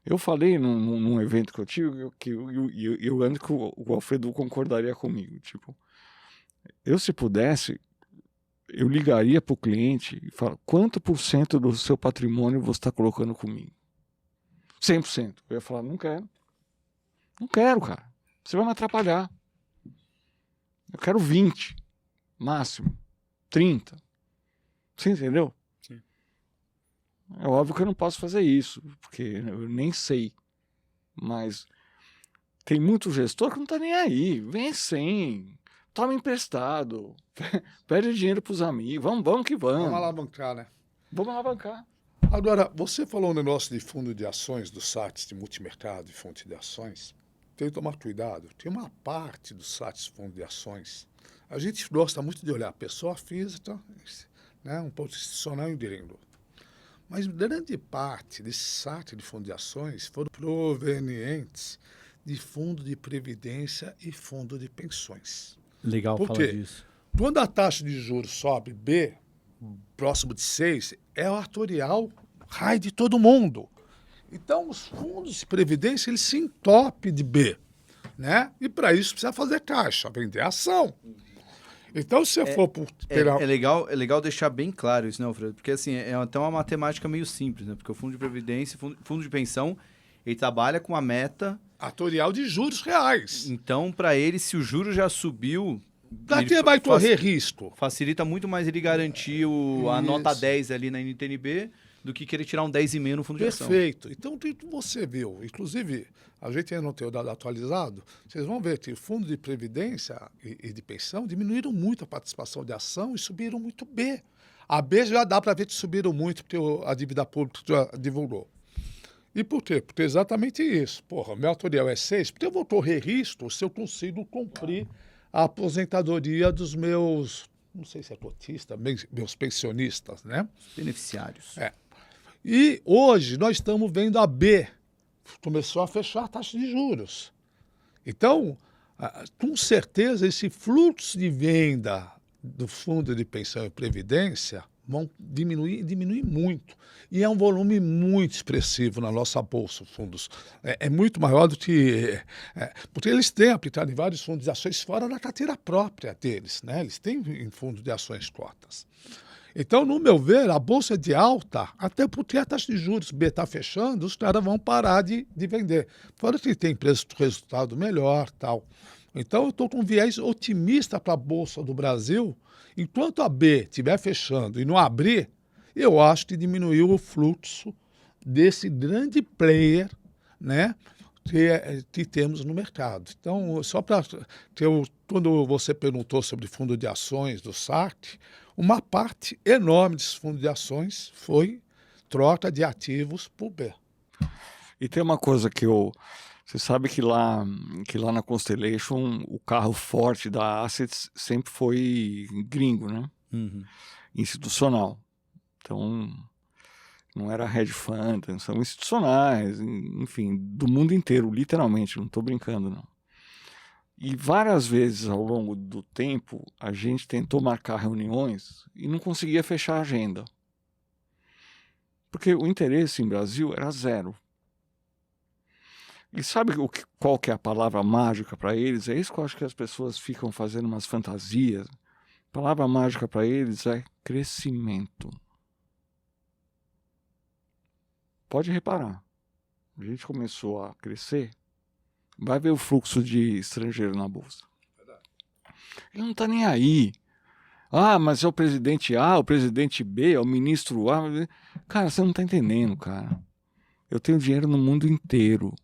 Eu falei num evento que eu tive, que eu lembro que o Alfredo concordaria comigo. Tipo, eu, se pudesse, eu ligaria para o cliente e falo, quanto % do seu patrimônio você está colocando comigo? 100%. Eu ia falar, não quero. Não quero, cara. Você vai me atrapalhar. Eu quero 20, máximo. 30. Você entendeu? Sim. É óbvio que eu não posso fazer isso, porque eu nem sei. Mas tem muito gestor que não tá nem aí. Vem sem. Toma emprestado. Pede dinheiro pros amigos. Vamos que vamos. Vamos alavancar, né? Vamos alavancar. Agora, você falou um negócio de fundo de ações, dos sites de multimercado e fonte de ações. Tem que tomar cuidado. Tem uma parte dos sites de fundo de ações. A gente gosta muito de olhar a pessoa física, né, um ponto institucional e um gringo. Mas grande parte desse site de fundo de ações foram provenientes de fundo de previdência e fundo de pensões. Legal Por falar quê? disso. Quando a taxa de juros sobe B, próximo de 6, é o artorial high de todo mundo. Então, os fundos de previdência, eles se entopem de B, né? E para isso precisa fazer caixa, vender ação. Então, se você for por... É legal deixar bem claro isso, né, Alfredo? Porque, assim, é até uma matemática meio simples, né? Porque o fundo de previdência, fundo de pensão, ele trabalha com a meta... Artorial de juros reais. Então, para ele, se o juro já subiu... Pra que vai correr risco? Facilita muito mais ele garantir a nota 10 ali na NTNB do que querer tirar um 10,5 no fundo de ação. Perfeito. Então, você viu, inclusive, a gente ainda não tem o dado atualizado, vocês vão ver que o fundo de previdência e de pensão diminuíram muito a participação de ação e subiram muito B. A B já dá para ver que subiram muito, porque a dívida pública já divulgou. E por quê? Porque é exatamente isso. Porra, meu autorial é 6, porque eu vou correr risco se eu consigo cumprir a aposentadoria dos meus, não sei se é cotista, meus pensionistas, né? Beneficiários. E hoje nós estamos vendo a B começou a fechar a taxa de juros. Então, com certeza, esse fluxo de venda do fundo de pensão e previdência vão diminuir muito. E é um volume muito expressivo na nossa bolsa, fundos. É muito maior do que... porque eles têm aplicado em vários fundos de ações fora da carteira própria deles, né? Eles têm em fundos de ações cotas. Então, no meu ver, a bolsa é de alta, até porque a taxa de juros B está fechando, os caras vão parar de vender. Fora que tem preço de resultado melhor, tal. Então, eu estou com um viés otimista para a Bolsa do Brasil. Enquanto a B estiver fechando e não abrir, eu acho que diminuiu o fluxo desse grande player, né, que temos no mercado. Então, só para... Quando você perguntou sobre fundo de ações do SAC, uma parte enorme desse fundo de ações foi troca de ativos por B. E tem uma coisa que você sabe que lá na Constellation o carro forte da Assets sempre foi gringo, né? Uhum. Institucional. Então, não era hedge fund, são institucionais, enfim, do mundo inteiro, literalmente, não estou brincando, não. E várias vezes ao longo do tempo, a gente tentou marcar reuniões e não conseguia fechar a agenda. Porque o interesse em Brasil era zero. E sabe qual que é a palavra mágica para eles? É isso que eu acho que as pessoas ficam fazendo umas fantasias. A palavra mágica para eles é crescimento. Pode reparar. A gente começou a crescer, vai ver o fluxo de estrangeiro na bolsa. Ele não está nem aí. Ah, mas é o presidente A, o presidente B, é o ministro A. Cara, você não está entendendo, cara. Eu tenho dinheiro no mundo inteiro.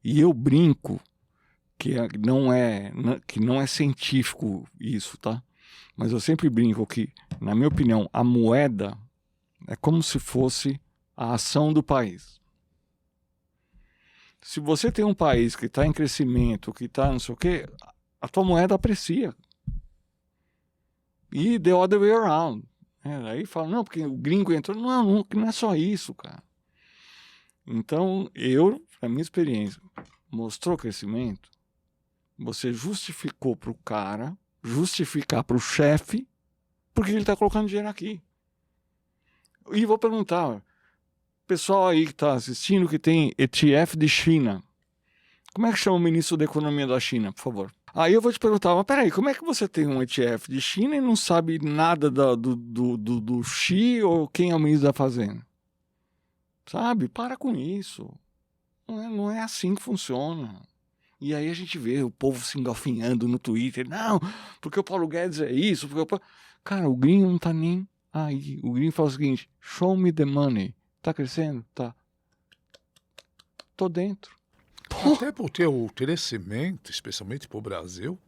E eu brinco que não é científico isso, tá? Mas eu sempre brinco que, na minha opinião, a moeda é como se fosse a ação do país. Se você tem um país que está em crescimento, que está não sei o quê, a tua moeda aprecia. E the other way around. Aí fala, não, porque o gringo entrou. Não é só isso, cara. Então, a minha experiência, mostrou crescimento, você justificou para o cara, justificar para o chefe, porque ele está colocando dinheiro aqui. E vou perguntar, pessoal aí que está assistindo, que tem ETF de China, como é que chama o ministro da Economia da China, por favor? Aí eu vou te perguntar, mas peraí, como é que você tem um ETF de China e não sabe nada do Xi ou quem é o ministro da Fazenda? Sabe? Para com isso. Não é assim que funciona. E aí a gente vê o povo se engalfinhando no Twitter. Não, porque o Paulo Guedes é isso. Cara, o gringo não tá nem aí. O gringo fala o seguinte, show me the money. Tá crescendo? Tá. Tô dentro. Até porque o crescimento, especialmente para o Brasil,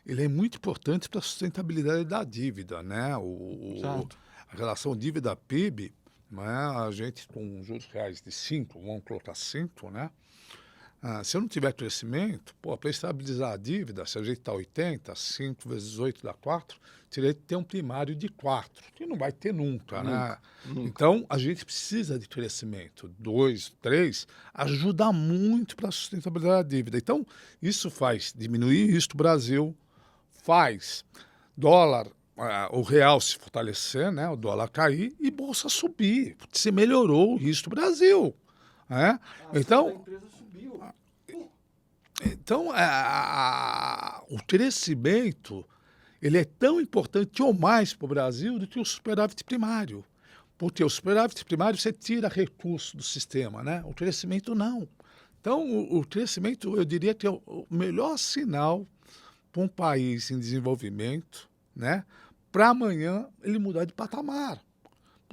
ele é muito importante para a sustentabilidade da dívida, né? A relação dívida-PIB, né? A gente com juros reais de 5, vamos colocar 5, né? Se eu não tiver crescimento, para estabilizar a dívida, se a gente está 80, 5 vezes 8 dá 4, teria que ter um primário de 4, que não vai ter nunca, né? Nunca. Então, a gente precisa de crescimento. 2, 3, ajuda muito para a sustentabilidade da dívida. Então, isso faz diminuir o risco do Brasil, faz dólar, o real se fortalecer, né? O dólar cair e bolsa subir, porque se melhorou o risco do Brasil. Né? Então, o crescimento ele é tão importante ou mais para o Brasil do que o superávit primário. Porque o superávit primário você tira recurso do sistema, né? O crescimento não. Então, o crescimento, eu diria que é o melhor sinal para um país em desenvolvimento, né? Para amanhã ele mudar de patamar.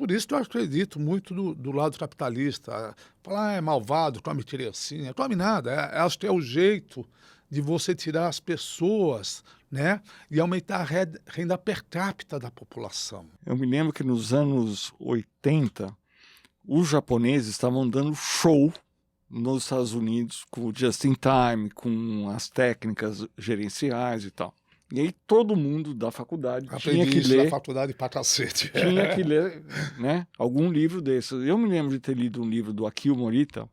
Por isso que eu acredito muito do lado capitalista. Falar é malvado, come criancinha, come nada. Acho que é o jeito de você tirar as pessoas, né, e aumentar a renda per capita da população. Eu me lembro que nos anos 80, os japoneses estavam dando show nos Estados Unidos com o just in time, com as técnicas gerenciais e tal. E aí todo mundo da faculdade tinha que ler... na faculdade pra cacete. Tinha que ler, né, algum livro desses. Eu me lembro de ter lido um livro do Akio Morita,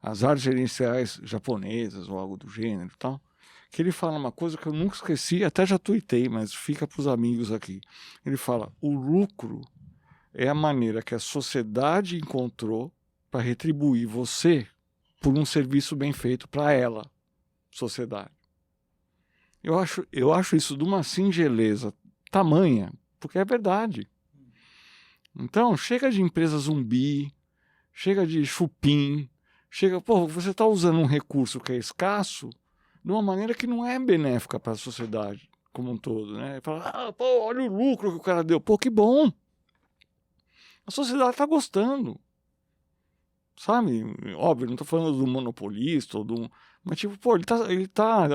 As Artes Gerenciais Japonesas, ou algo do gênero e tal, que ele fala uma coisa que eu nunca esqueci, até já tuitei, mas fica para os amigos aqui. Ele fala, o lucro é a maneira que a sociedade encontrou para retribuir você por um serviço bem feito para ela, sociedade. Eu acho isso de uma singeleza tamanha, porque é verdade. Então, chega de empresa zumbi, chega de chupim, você está usando um recurso que é escasso de uma maneira que não é benéfica para a sociedade como um todo, né? Fala, olha o lucro que o cara deu. Pô, que bom! A sociedade está gostando. Sabe? Óbvio, não estou falando do monopolista ou do... Mas, tipo, pô, ele tá,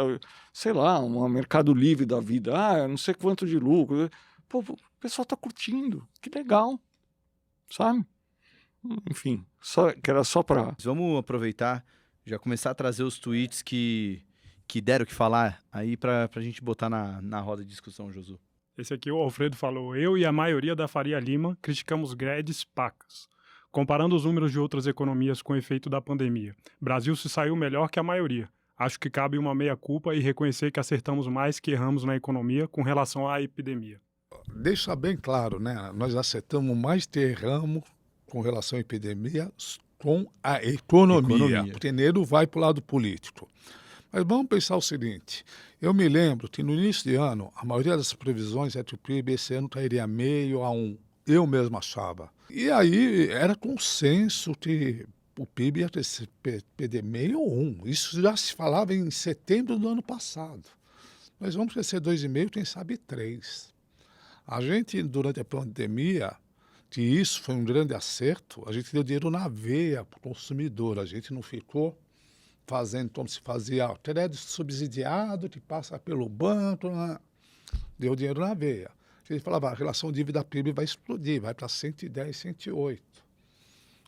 sei lá, um Mercado Livre da vida. Eu não sei quanto de lucro. Pô, o pessoal tá curtindo. Que legal. Sabe? Enfim, que era só para... Vamos aproveitar, já começar a trazer os tweets que deram o que falar aí pra gente botar na roda de discussão, Josu. Esse aqui o Alfredo falou, eu e a maioria da Faria Lima criticamos greves pacas. Comparando os números de outras economias com o efeito da pandemia, Brasil se saiu melhor que a maioria. Acho que cabe uma meia-culpa e reconhecer que acertamos mais que erramos na economia com relação à epidemia. Deixa bem claro, né? Nós acertamos mais que erramos com relação à epidemia com a economia. O dinheiro vai para o lado político. Mas vamos pensar o seguinte, eu me lembro que no início de ano, a maioria das previsões é que o PIB esse ano cairia 0,5 a 1. Eu mesmo achava. E aí era consenso que o PIB ia perder 0,5 ou 1. Isso já se falava em setembro do ano passado. Nós vamos crescer 2,5, quem sabe 3. A gente, durante a pandemia, que isso foi um grande acerto, a gente deu dinheiro na veia para o consumidor. A gente não ficou fazendo como se fazia crédito subsidiado, que passa pelo banco, deu dinheiro na veia. A gente falava, a relação dívida-PIB vai explodir, vai para 110, 108.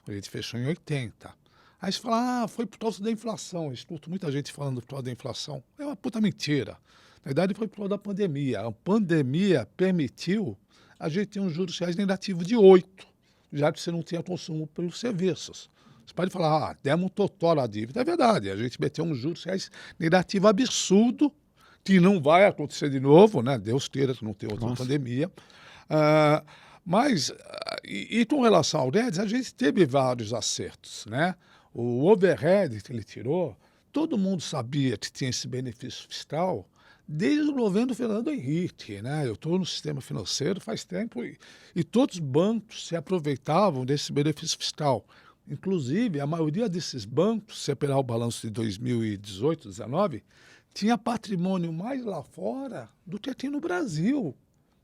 A gente fechou em 80. Aí você fala, foi por causa da inflação. Eu escuto muita gente falando por causa da inflação. É uma puta mentira. Na verdade, foi por causa da pandemia. A pandemia permitiu a gente ter um juros reais negativo de 8, já que você não tinha consumo pelos serviços. Você pode falar, demos um totó na dívida. É verdade, a gente meteu um juros reais negativo absurdo, que não vai acontecer de novo, né? Deus queira que não tenha outra pandemia. Mas com relação ao Guedes, a gente teve vários acertos, né? O overhead que ele tirou, todo mundo sabia que tinha esse benefício fiscal desde o governo Fernando Henrique, né? Eu estou no sistema financeiro faz tempo e todos os bancos se aproveitavam desse benefício fiscal. Inclusive, a maioria desses bancos, se pegar o balanço de 2018, 2019, tinha patrimônio mais lá fora do que aqui no Brasil.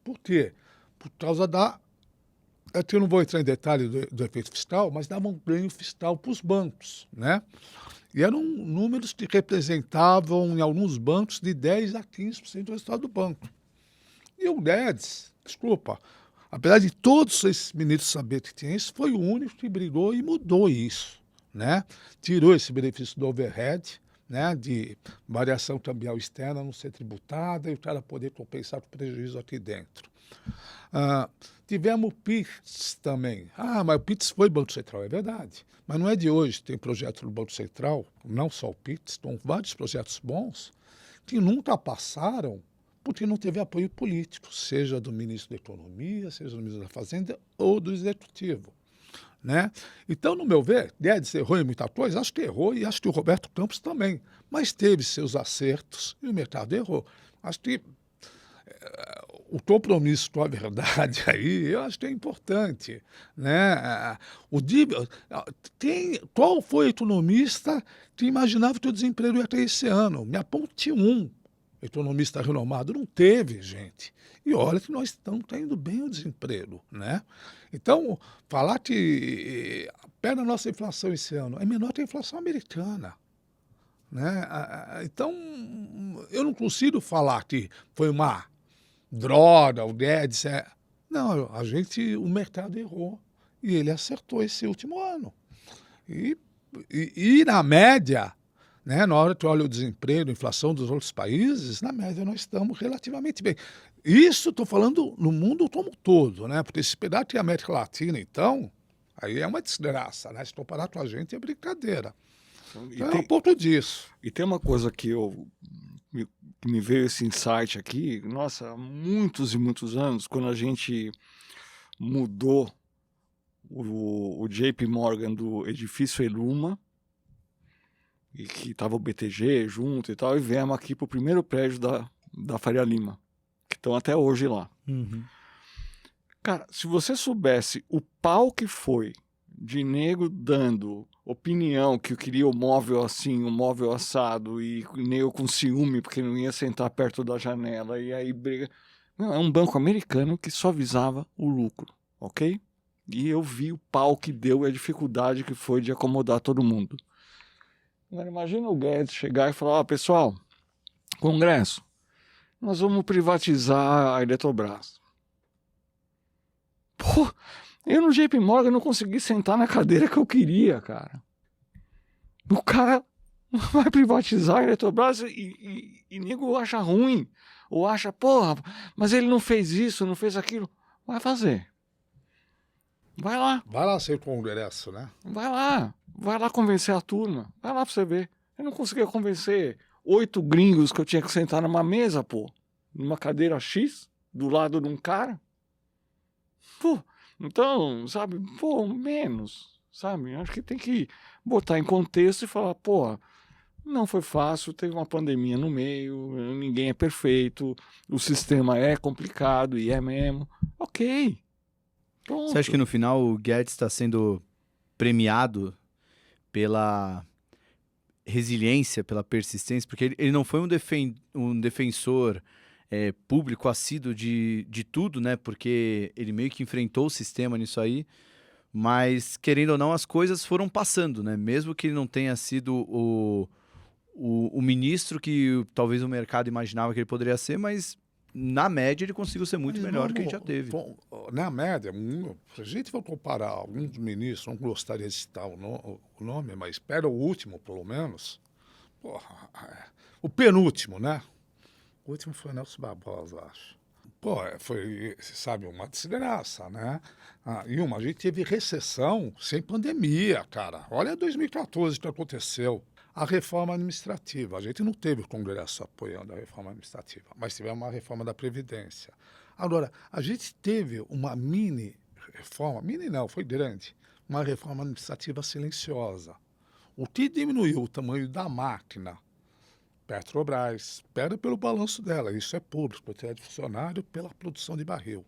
Por quê? Por causa da... Aqui eu não vou entrar em detalhe do efeito fiscal, mas dava um ganho fiscal para os bancos, né? E eram números que representavam, em alguns bancos, de 10% a 15% do resultado do banco. E o Guedes, desculpa, apesar de todos esses ministros saberem que tinha isso, foi o único que brigou e mudou isso, né? Tirou esse benefício do overhead, né, de variação cambial externa não ser tributada e o cara poder compensar o prejuízo aqui dentro. Tivemos o PIX também. Mas o PIX foi Banco Central, é verdade. Mas não é de hoje, tem projeto do Banco Central, não só o PIX, estão vários projetos bons, que nunca passaram porque não teve apoio político, seja do ministro da Economia, seja do ministro da Fazenda ou do Executivo. Né? Então, no meu ver, Guedes errou em muita coisa, acho que errou e acho que o Roberto Campos também, mas teve seus acertos e o mercado errou. Acho que o compromisso com a verdade aí, eu acho que é importante. Né? Qual foi o economista que imaginava que o desemprego ia cair esse ano? Me aponte um. economista renomado, não teve, gente. E olha que nós estamos indo bem o desemprego, né? Então, falar que perto da nossa inflação esse ano é menor que a inflação americana, né? Então, eu não consigo falar que foi uma droga, o Guedes Não, o mercado errou e ele acertou esse último ano. E na média, né, na hora que olha o desemprego, a inflação dos outros países, na média nós estamos relativamente bem. Isso estou falando no mundo como um todo, né? Porque se pegar aqui a América Latina, então, aí é uma desgraça, né? Se comparar com a gente é brincadeira. Então, é um pouco disso. E tem uma coisa que me veio esse insight aqui, nossa, há muitos e muitos anos, quando a gente mudou o JP Morgan do edifício Eluma, e que estava o BTG junto e tal, e viemos aqui para o primeiro prédio da Faria Lima, que estão até hoje lá. Uhum. Cara, se você soubesse o pau que foi de nego dando opinião que eu queria o móvel assim, o móvel assado, e nego com ciúme porque não ia sentar perto da janela, e aí briga. Não, é um banco americano que só visava o lucro, ok? E eu vi o pau que deu e a dificuldade que foi de acomodar todo mundo. Agora imagina o Guedes chegar e falar, pessoal, Congresso, nós vamos privatizar a Eletrobras. Pô, eu no JP Morgan não consegui sentar na cadeira que eu queria, cara. O cara vai privatizar a Eletrobras e nego acha ruim. Ou acha, porra, mas ele não fez isso, não fez aquilo. Vai fazer. Vai lá. Vai lá ser congresso, né? Vai lá convencer a turma. Vai lá pra você ver. Eu não conseguia convencer 8 gringos que eu tinha que sentar numa mesa, pô. Numa cadeira X, do lado de um cara. Pô, então, sabe, pô, menos, sabe? Acho que tem que botar em contexto e falar, pô, não foi fácil, teve uma pandemia no meio, ninguém é perfeito, o sistema é complicado e é mesmo. Ok. Pronto. Você acha que no final o Guedes está sendo premiado pela resiliência, pela persistência? Porque ele não foi um defensor público assíduo de tudo, né? Porque ele meio que enfrentou o sistema nisso aí, mas, querendo ou não, as coisas foram passando, né? Mesmo que ele não tenha sido o ministro que talvez o mercado imaginava que ele poderia ser, mas na média ele conseguiu ser muito melhor do que a gente já teve. Na média, se a gente for comparar alguns ministros, não gostaria de citar o nome, mas espera o último, pelo menos. Porra, o penúltimo, né? O último foi Nelson Barbosa, acho. Pô, foi, sabe, uma desgraça, né? A gente teve recessão sem pandemia, cara. Olha 2014 que aconteceu. A reforma administrativa. A gente não teve o Congresso apoiando a reforma administrativa, mas tivemos uma reforma da Previdência. Agora, a gente teve uma mini reforma, mini não, foi grande, uma reforma administrativa silenciosa. O que diminuiu o tamanho da máquina, Petrobras, pera pelo balanço dela, isso é público, é de funcionário pela produção de barril,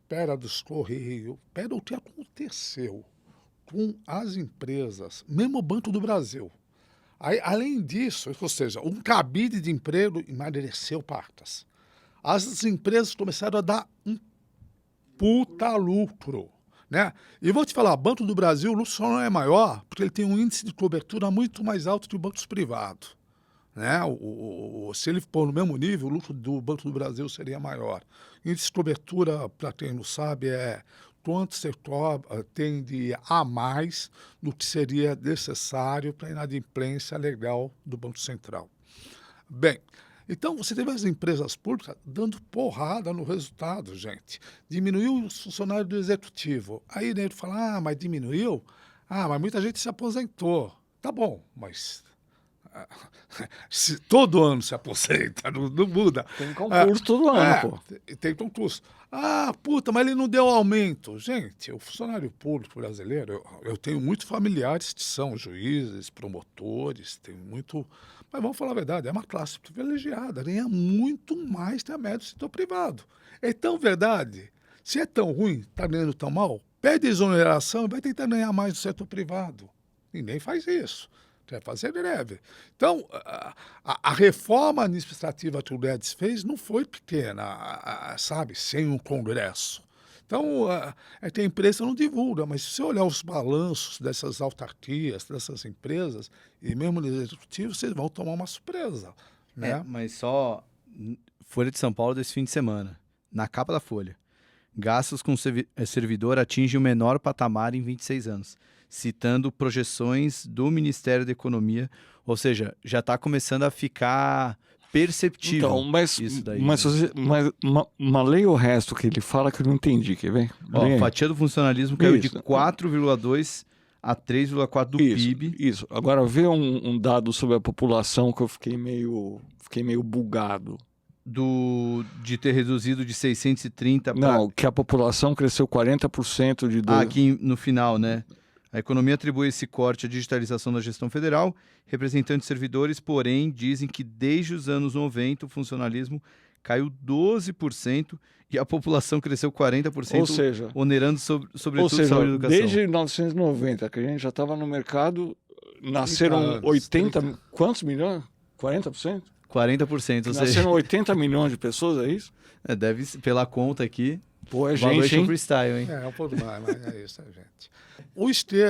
pera dos Correios, pera o que aconteceu com as empresas, mesmo o Banco do Brasil. Aí, além disso, ou seja, um cabide de emprego emagreceu pactas. As empresas começaram a dar um puta lucro, né? E vou te falar, Banco do Brasil, o lucro só não é maior porque ele tem um índice de cobertura muito mais alto que os bancos privados, né? Se ele for no mesmo nível, o lucro do Banco do Brasil seria maior. Índice de cobertura, para quem não sabe, é quanto você tende a mais do que seria necessário para a inadimplência legal do Banco Central. Bem, então você teve as empresas públicas dando porrada no resultado, gente. Diminuiu os funcionários do executivo. Aí ele fala, mas diminuiu? Mas muita gente se aposentou. Tá bom, mas se todo ano se aposenta, não muda. Tem concurso todo ano, pô. Tem concurso. Mas ele não deu aumento. Gente, o funcionário público brasileiro, eu tenho muitos familiares que são juízes, promotores, tem muito... Mas vamos falar a verdade, é uma classe privilegiada, ganha muito mais que a média do setor privado. É tão verdade. Se é tão ruim, está ganhando tão mal, pede exoneração e vai tentar ganhar mais do setor privado. Ninguém faz isso. quer fazer greve. Então, a reforma administrativa que o Guedes fez não foi pequena, sabe, sem um Congresso. Então, é que a imprensa não divulga, mas se você olhar os balanços dessas autarquias, dessas empresas, e mesmo no executivo, vocês vão tomar uma surpresa, né? Mas só Folha de São Paulo desse fim de semana, na capa da Folha. Gastos com servidor atingem o menor patamar em 26 anos, citando projeções do Ministério da Economia, ou seja, já está começando a ficar perceptível isso daí. Mas leia o resto que ele fala que eu não entendi, quer ver? Ó, fatia do funcionalismo caiu de 4,2 a 3,4 do PIB. Isso. Agora vê um dado sobre a população que eu fiquei meio bugado. De ter reduzido de 630 para... Não, que a população cresceu 40% de... aqui no final, né? A economia atribui esse corte à digitalização da gestão federal. Representantes de servidores, porém, dizem que desde os anos 90 o funcionalismo caiu 12% e a população cresceu 40%, ou seja, onerando sobretudo saúde e educação. Desde 1990, que a gente já estava no mercado, nasceram 80... Quantos milhões? 40%? 40%, ou seja... Nasceram 80 milhões de pessoas, é isso? Deve, pela conta aqui... Pô, é gente, hein? Freestyle, hein? Um pouco mais, mas é isso, gente.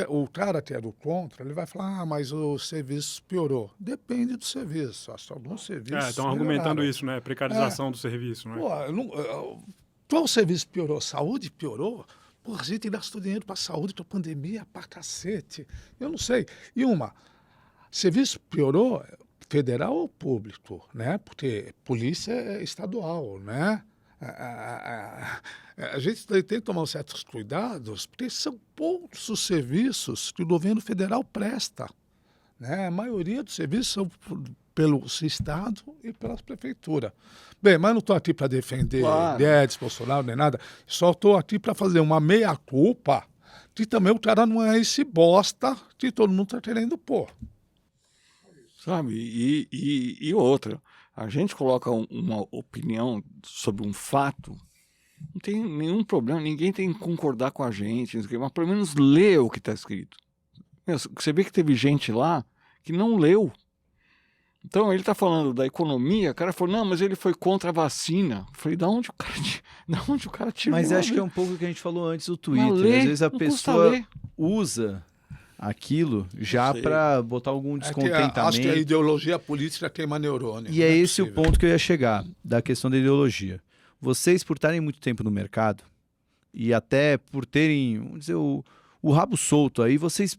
O cara que é do contra, ele vai falar, mas o serviço piorou. Depende do serviço. Acho que alguns serviços estão argumentando isso, né? Precarização do serviço, né? Qual serviço piorou? Saúde piorou? Pô, a gente gastou dinheiro para saúde, para pandemia, para cacete. Eu não sei. Serviço piorou... federal ou público, né? Porque polícia é estadual, né? A gente tem que tomar certos cuidados, porque são poucos os serviços que o governo federal presta, né? A maioria dos serviços são pelo Estado e pelas prefeituras. Bem, mas não estou aqui para defender Guedes, Bolsonaro, nem nada. Só estou aqui para fazer uma meia-culpa que também o cara não é esse bosta que todo mundo está querendo pôr. Sabe? E outra, a gente coloca uma opinião sobre um fato, não tem nenhum problema, ninguém tem que concordar com a gente, mas pelo menos lê o que está escrito. Você vê que teve gente lá que não leu. Então ele está falando da economia, o cara falou, não, mas ele foi contra a vacina. Eu falei, da onde o cara tirou? Mas acho que é um pouco o que a gente falou antes do Twitter. Às vezes a pessoa usa aquilo já para botar algum descontentamento. Acho que a ideologia política queima neurônio. E é esse o ponto que eu ia chegar, da questão da ideologia. Vocês, por estarem muito tempo no mercado, e até por terem, vamos dizer, o rabo solto aí, vocês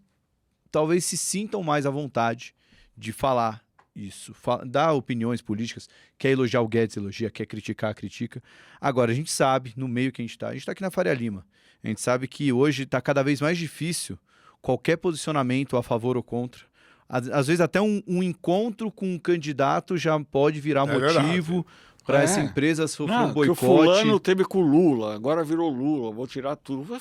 talvez se sintam mais à vontade de falar isso, dar opiniões políticas, quer elogiar o Guedes, elogia, quer criticar, critica. Agora, a gente sabe, no meio que a gente está aqui na Faria Lima, a gente sabe que hoje está cada vez mais difícil qualquer posicionamento a favor ou contra. Às vezes até um encontro com um candidato já pode virar motivo para essa empresa sofrer um boicote. Que o fulano teve com o Lula, agora virou Lula, vou tirar tudo.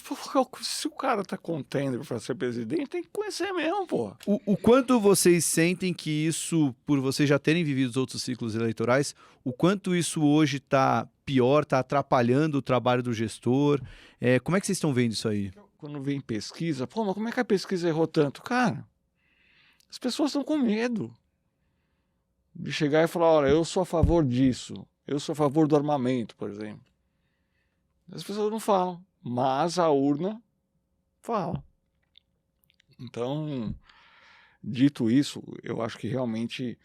Se o cara tá contendo para ser presidente, tem que conhecer mesmo, pô. O quanto vocês sentem que isso, por vocês já terem vivido os outros ciclos eleitorais, o quanto isso hoje tá pior, tá atrapalhando o trabalho do gestor? Como é que vocês estão vendo isso aí? Quando vem pesquisa, pô, mas como é que a pesquisa errou tanto? Cara, as pessoas estão com medo de chegar e falar, olha, eu sou a favor disso, eu sou a favor do armamento, por exemplo. As pessoas não falam, mas a urna fala. Então, dito isso, eu acho que realmente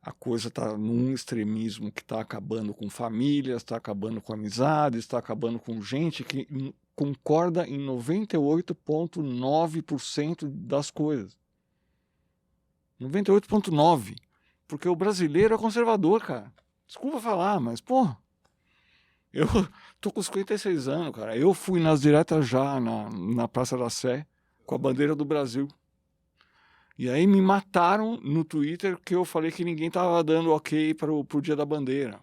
a coisa está num extremismo que está acabando com famílias, está acabando com amizades, está acabando com gente que concorda em 98,9% das coisas. 98,9%. Porque o brasileiro é conservador, cara. Desculpa falar, mas, pô, eu tô com 56 anos, cara. Eu fui nas diretas já na Praça da Sé com a bandeira do Brasil. E aí me mataram no Twitter que eu falei que ninguém tava dando ok pro Dia da Bandeira.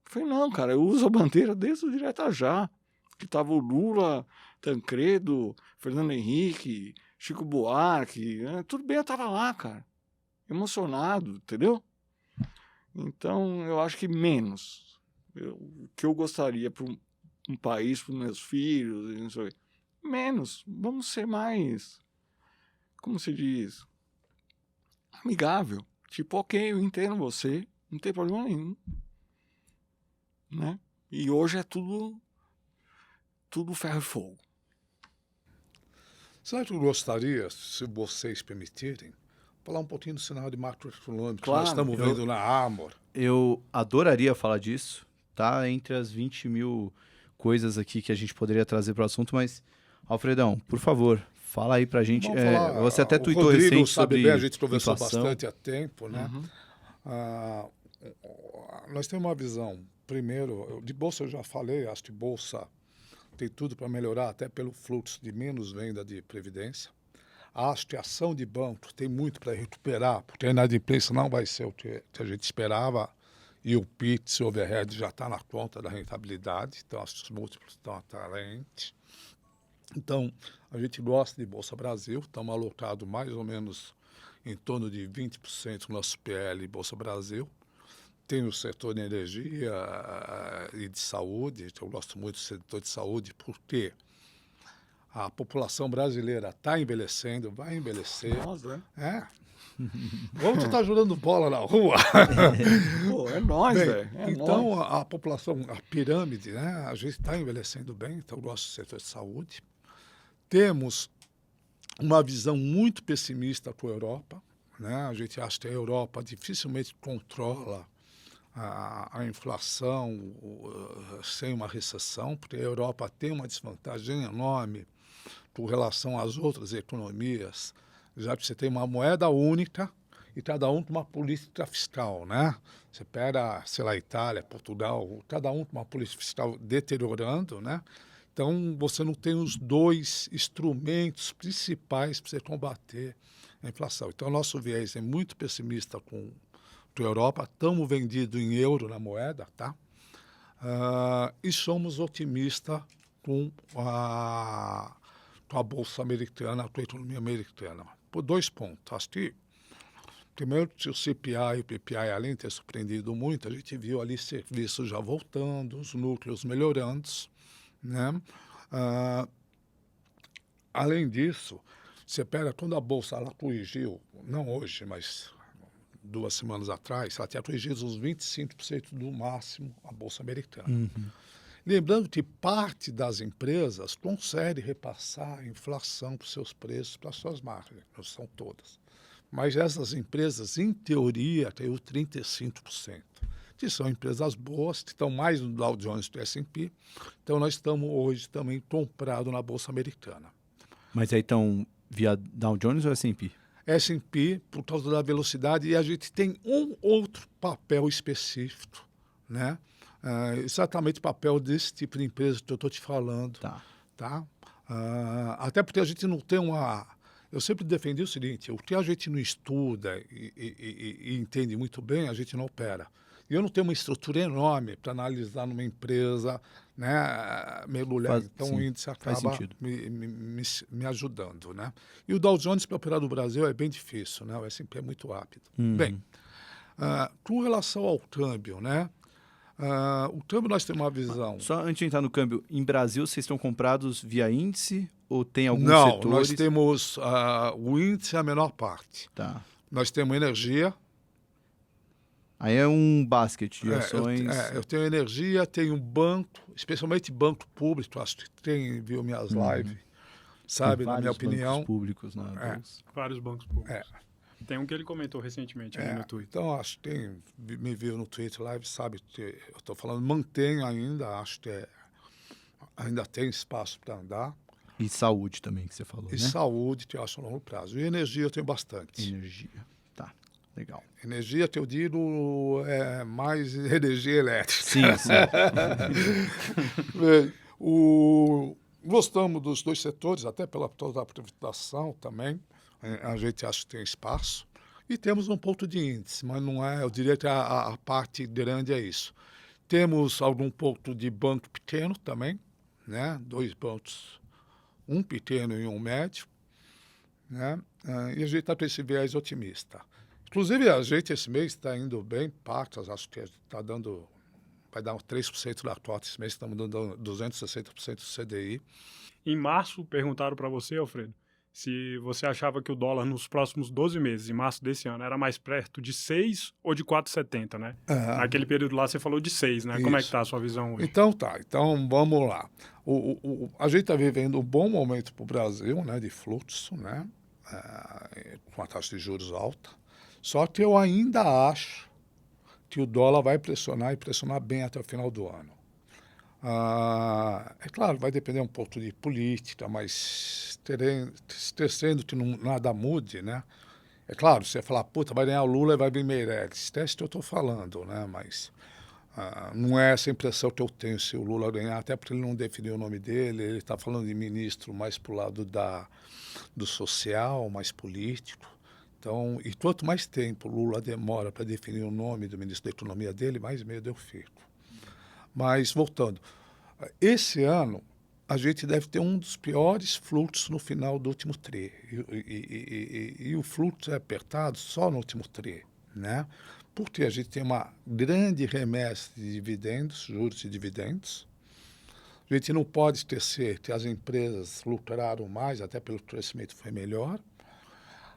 Eu falei, não, cara, eu uso a bandeira desde o Direta Já. Que tava o Lula, Tancredo, Fernando Henrique, Chico Buarque, tudo bem, eu tava lá, cara. Emocionado, entendeu? Então, eu acho que menos. O que eu gostaria para um país, para os meus filhos, não sei, menos. Vamos ser mais, como se diz, amigável. Tipo, ok, eu entendo você, não tem problema nenhum. Né? E hoje é tudo ferro e fogo. Será que eu gostaria, se vocês permitirem, falar um pouquinho do cenário de macroeconômico que nós Claro, estamos vendo na Amor? Eu adoraria falar disso, tá? Entre as 20 mil coisas aqui que a gente poderia trazer para o assunto, mas, Alfredão, por favor, fala aí pra gente. Vamos falar, Você até o tweetou Rodrigo recente sabe sobre bem, a gente conversou inflação. bastante há tempo, né? Uhum. Nós temos uma visão, primeiro, de bolsa eu já falei, acho que bolsa tem tudo para melhorar, até pelo fluxo de menos venda de previdência. Acho que a ação de banco tem muito para recuperar, porque a inadimplência não vai ser o que a gente esperava e o PIX e o overhead já está na conta da rentabilidade, então os múltiplos estão atraentes. Então, a gente gosta de Bolsa Brasil, estamos alocados mais ou menos em torno de 20% do nosso PL Bolsa Brasil. Tem o setor de energia e de saúde, eu gosto muito do setor de saúde porque a população brasileira está envelhecendo, vai envelhecer. Nossa, né? Vamos estar jogando bola na rua. Pô, é nóis, Bem, velho. É então, nóis. a população, a pirâmide, né? A gente está envelhecendo bem, então eu gosto do setor de saúde. Temos uma visão muito pessimista com a Europa, né? A gente acha que a Europa dificilmente controla a inflação sem uma recessão, porque a Europa tem uma desvantagem enorme com relação às outras economias, já que você tem uma moeda única e cada um com uma política fiscal, né? Você pega, sei lá, Itália, Portugal, cada um com uma política fiscal deteriorando, né? Então, você não tem os dois instrumentos principais para você combater a inflação. Então, o nosso viés é muito pessimista com a Europa, estamos vendidos em euro na moeda, tá? E somos otimistas com a Bolsa Americana, com a economia americana. Por 2 pontos. Acho que, primeiro, que o CPI e o PPI, além de ter surpreendido muito, a gente viu ali serviços já voltando, os núcleos melhorando, né? Além disso, você pega, quando a Bolsa ela corrigiu, não hoje, mas 2 semanas atrás, ela tinha corrigido uns 25% do máximo a Bolsa Americana. Lembrando que parte das empresas consegue repassar a inflação para os seus preços, para as suas margens, não são todas. Mas essas empresas, em teoria, caiu 35%. Que são empresas boas, que estão mais no Dow Jones do S&P. Então, nós estamos hoje também comprados na Bolsa Americana. Mas aí estão via Dow Jones ou S&P? S&P, por causa da velocidade, e a gente tem um outro papel específico, né? Exatamente o papel desse tipo de empresa que eu estou te falando. Tá? Até porque a gente não tem uma... Eu sempre defendi o seguinte, o que a gente não estuda e entende muito bem, a gente não opera. E eu não tenho uma estrutura enorme para analisar numa empresa, né, mergulhar. Então, o índice acaba me ajudando, né? E o Dow Jones para operar no Brasil é bem difícil, né? O S&P é muito rápido. Bem, com relação ao câmbio, né? O câmbio nós temos uma visão... Só antes de entrar no câmbio, em Brasil vocês estão comprados via índice ou tem alguns setores? Não, nós temos o índice é a menor parte. Tá. Nós temos energia. Aí é um basket de ações. Eu tenho energia, tenho banco, especialmente banco público, acho que tem, viu minhas lives, sabe, na minha opinião. Bancos públicos, né? Vários bancos públicos. Tem um que ele comentou recentemente ali no Twitter. Então, acho que me viu no Twitter Live, sabe que eu estou falando, mantenho ainda, acho que ainda tem espaço para andar. E saúde também, que você falou, E saúde, que eu acho a longo prazo. E energia eu tenho bastante. Energia, tá, legal. Energia, que eu digo, é mais energia elétrica. Sim. Gostamos dos 2 setores, até pela toda a privatização também. A gente acha que tem espaço. E temos um ponto de índice, mas não é, eu diria que a parte grande é isso. Temos algum ponto de banco pequeno também, né? 2 bancos, um pequeno e um médio, né? E a gente está com esse viés otimista. Inclusive, a gente esse mês está indo bem, Pactas, acho que está dando, vai dar uns 3% da cota esse mês, estamos dando 260% do CDI. Em março, perguntaram para você, Alfredo, se você achava que o dólar nos próximos 12 meses, em março desse ano, era mais perto de 6 ou de 4,70, né? Naquele período lá você falou de 6, né? Como é que Isso. tá a sua visão hoje? Então tá, então vamos lá. A gente está vivendo um bom momento para o Brasil, né, de fluxo, né, com a taxa de juros alta. Só que eu ainda acho que o dólar vai pressionar e pressionar bem até o final do ano. É claro, vai depender um pouco de política, mas tecendo que nada mude, né? É claro, você falar, puta, vai ganhar o Lula e vai vir Meirelles. Teste que eu estou falando, né? Mas não é essa impressão que eu tenho se o Lula ganhar, até porque ele não definiu o nome dele, ele está falando de ministro mais para o lado do social, mais político. Então, e quanto mais tempo o Lula demora para definir o nome do ministro da Economia dele, mais medo eu fico. Mas, voltando, esse ano a gente deve ter um dos piores fluxos no final do último TRI. E o fluxo é apertado só no último TRI, né? Porque a gente tem uma grande remessa de dividendos, juros e dividendos. A gente não pode esquecer que as empresas lucraram mais, até pelo crescimento foi melhor.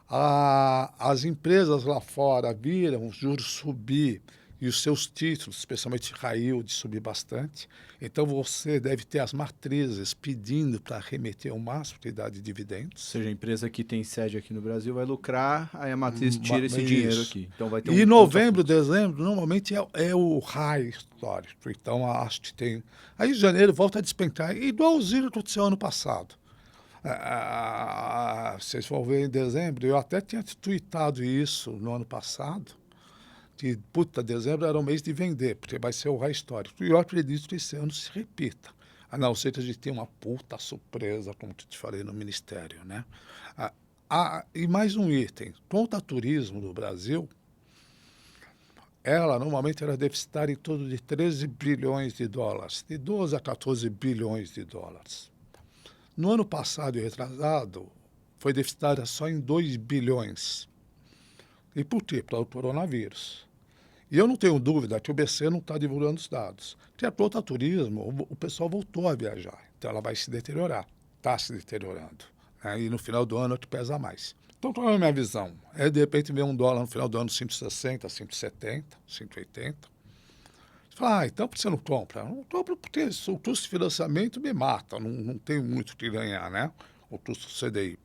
As empresas lá fora viram os juros subir e os seus títulos, especialmente high yield, subir bastante. Então, você deve ter as matrizes pedindo para remeter o máximo que dá de dividendos. Ou seja, a empresa que tem sede aqui no Brasil vai lucrar, aí a matriz tira esse dinheiro aqui. Então vai ter E novembro, dezembro, normalmente é o high histórico. Então, acho que tem... Aí, janeiro, volta a despencar, igualzinho que aconteceu ano passado. Vocês vão ver em dezembro, eu até tinha tweetado isso no ano passado, que, dezembro era o mês de vender, porque vai ser o high histórico. E eu acredito que esse ano se repita. A não ser que a gente tenha uma puta surpresa, como eu te falei no Ministério, né? E mais um item. Quanto ao turismo do Brasil, normalmente era deficitária em torno de 13 bilhões de dólares, de 12 a 14 bilhões de dólares. No ano passado e retrasado, foi deficitária só em 2 bilhões. E por quê? Pelo coronavírus. E eu não tenho dúvida que o BC não está divulgando os dados. Que a conta turismo, o pessoal voltou a viajar. Então ela vai se deteriorar. Está se deteriorando. Né? E no final do ano é que pesa mais. Então qual é a minha visão? É de repente ver um dólar no final do ano 5,60, 5,70, 5,80. Você fala, então por que você não compra? Não compro porque o custo de financiamento me mata. Não tenho muito o que ganhar, né? O custo do CDI.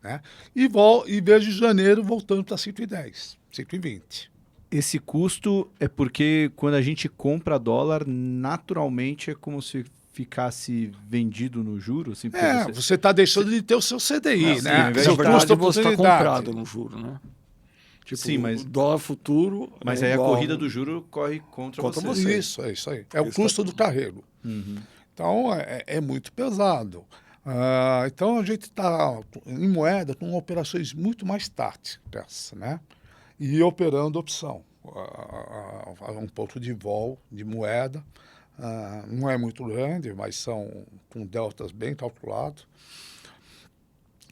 Né? E vejo janeiro voltando para 110, 120. Esse custo é porque quando a gente compra dólar, naturalmente é como se ficasse vendido no juro? Assim, você está deixando de ter o seu CDI, né? Seu custo você está comprado no juro, né? Tipo, sim, mas o dólar futuro... Mas aí a corrida do juro corre contra você. Isso, é isso aí. É o custo do carrego. Uhum. Então, é muito pesado. Então, a gente está em moeda com operações muito mais táticas, né? E operando opção. Um ponto de vol de moeda. Não é muito grande, mas são com deltas bem calculados.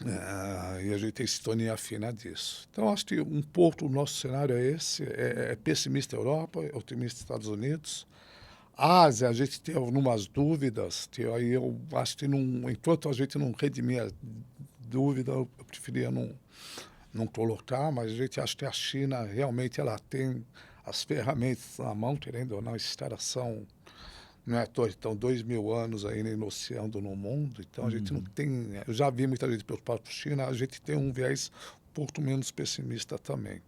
E a gente tem sintonia fina disso. Então, acho que um pouco o nosso cenário é esse. É pessimista Europa, otimista Estados Unidos. Ásia, a gente tem algumas dúvidas, que aí eu acho que enquanto a gente não redimir a dúvida, eu preferia não colocar, mas a gente acha que a China realmente ela tem as ferramentas na mão, querendo ou não, esses caras são, não é à toa, estão 2.000 anos aí negociando no mundo, então a gente não tem, eu já vi muita gente preocupada com a China, a gente tem um viés um pouco menos pessimista também.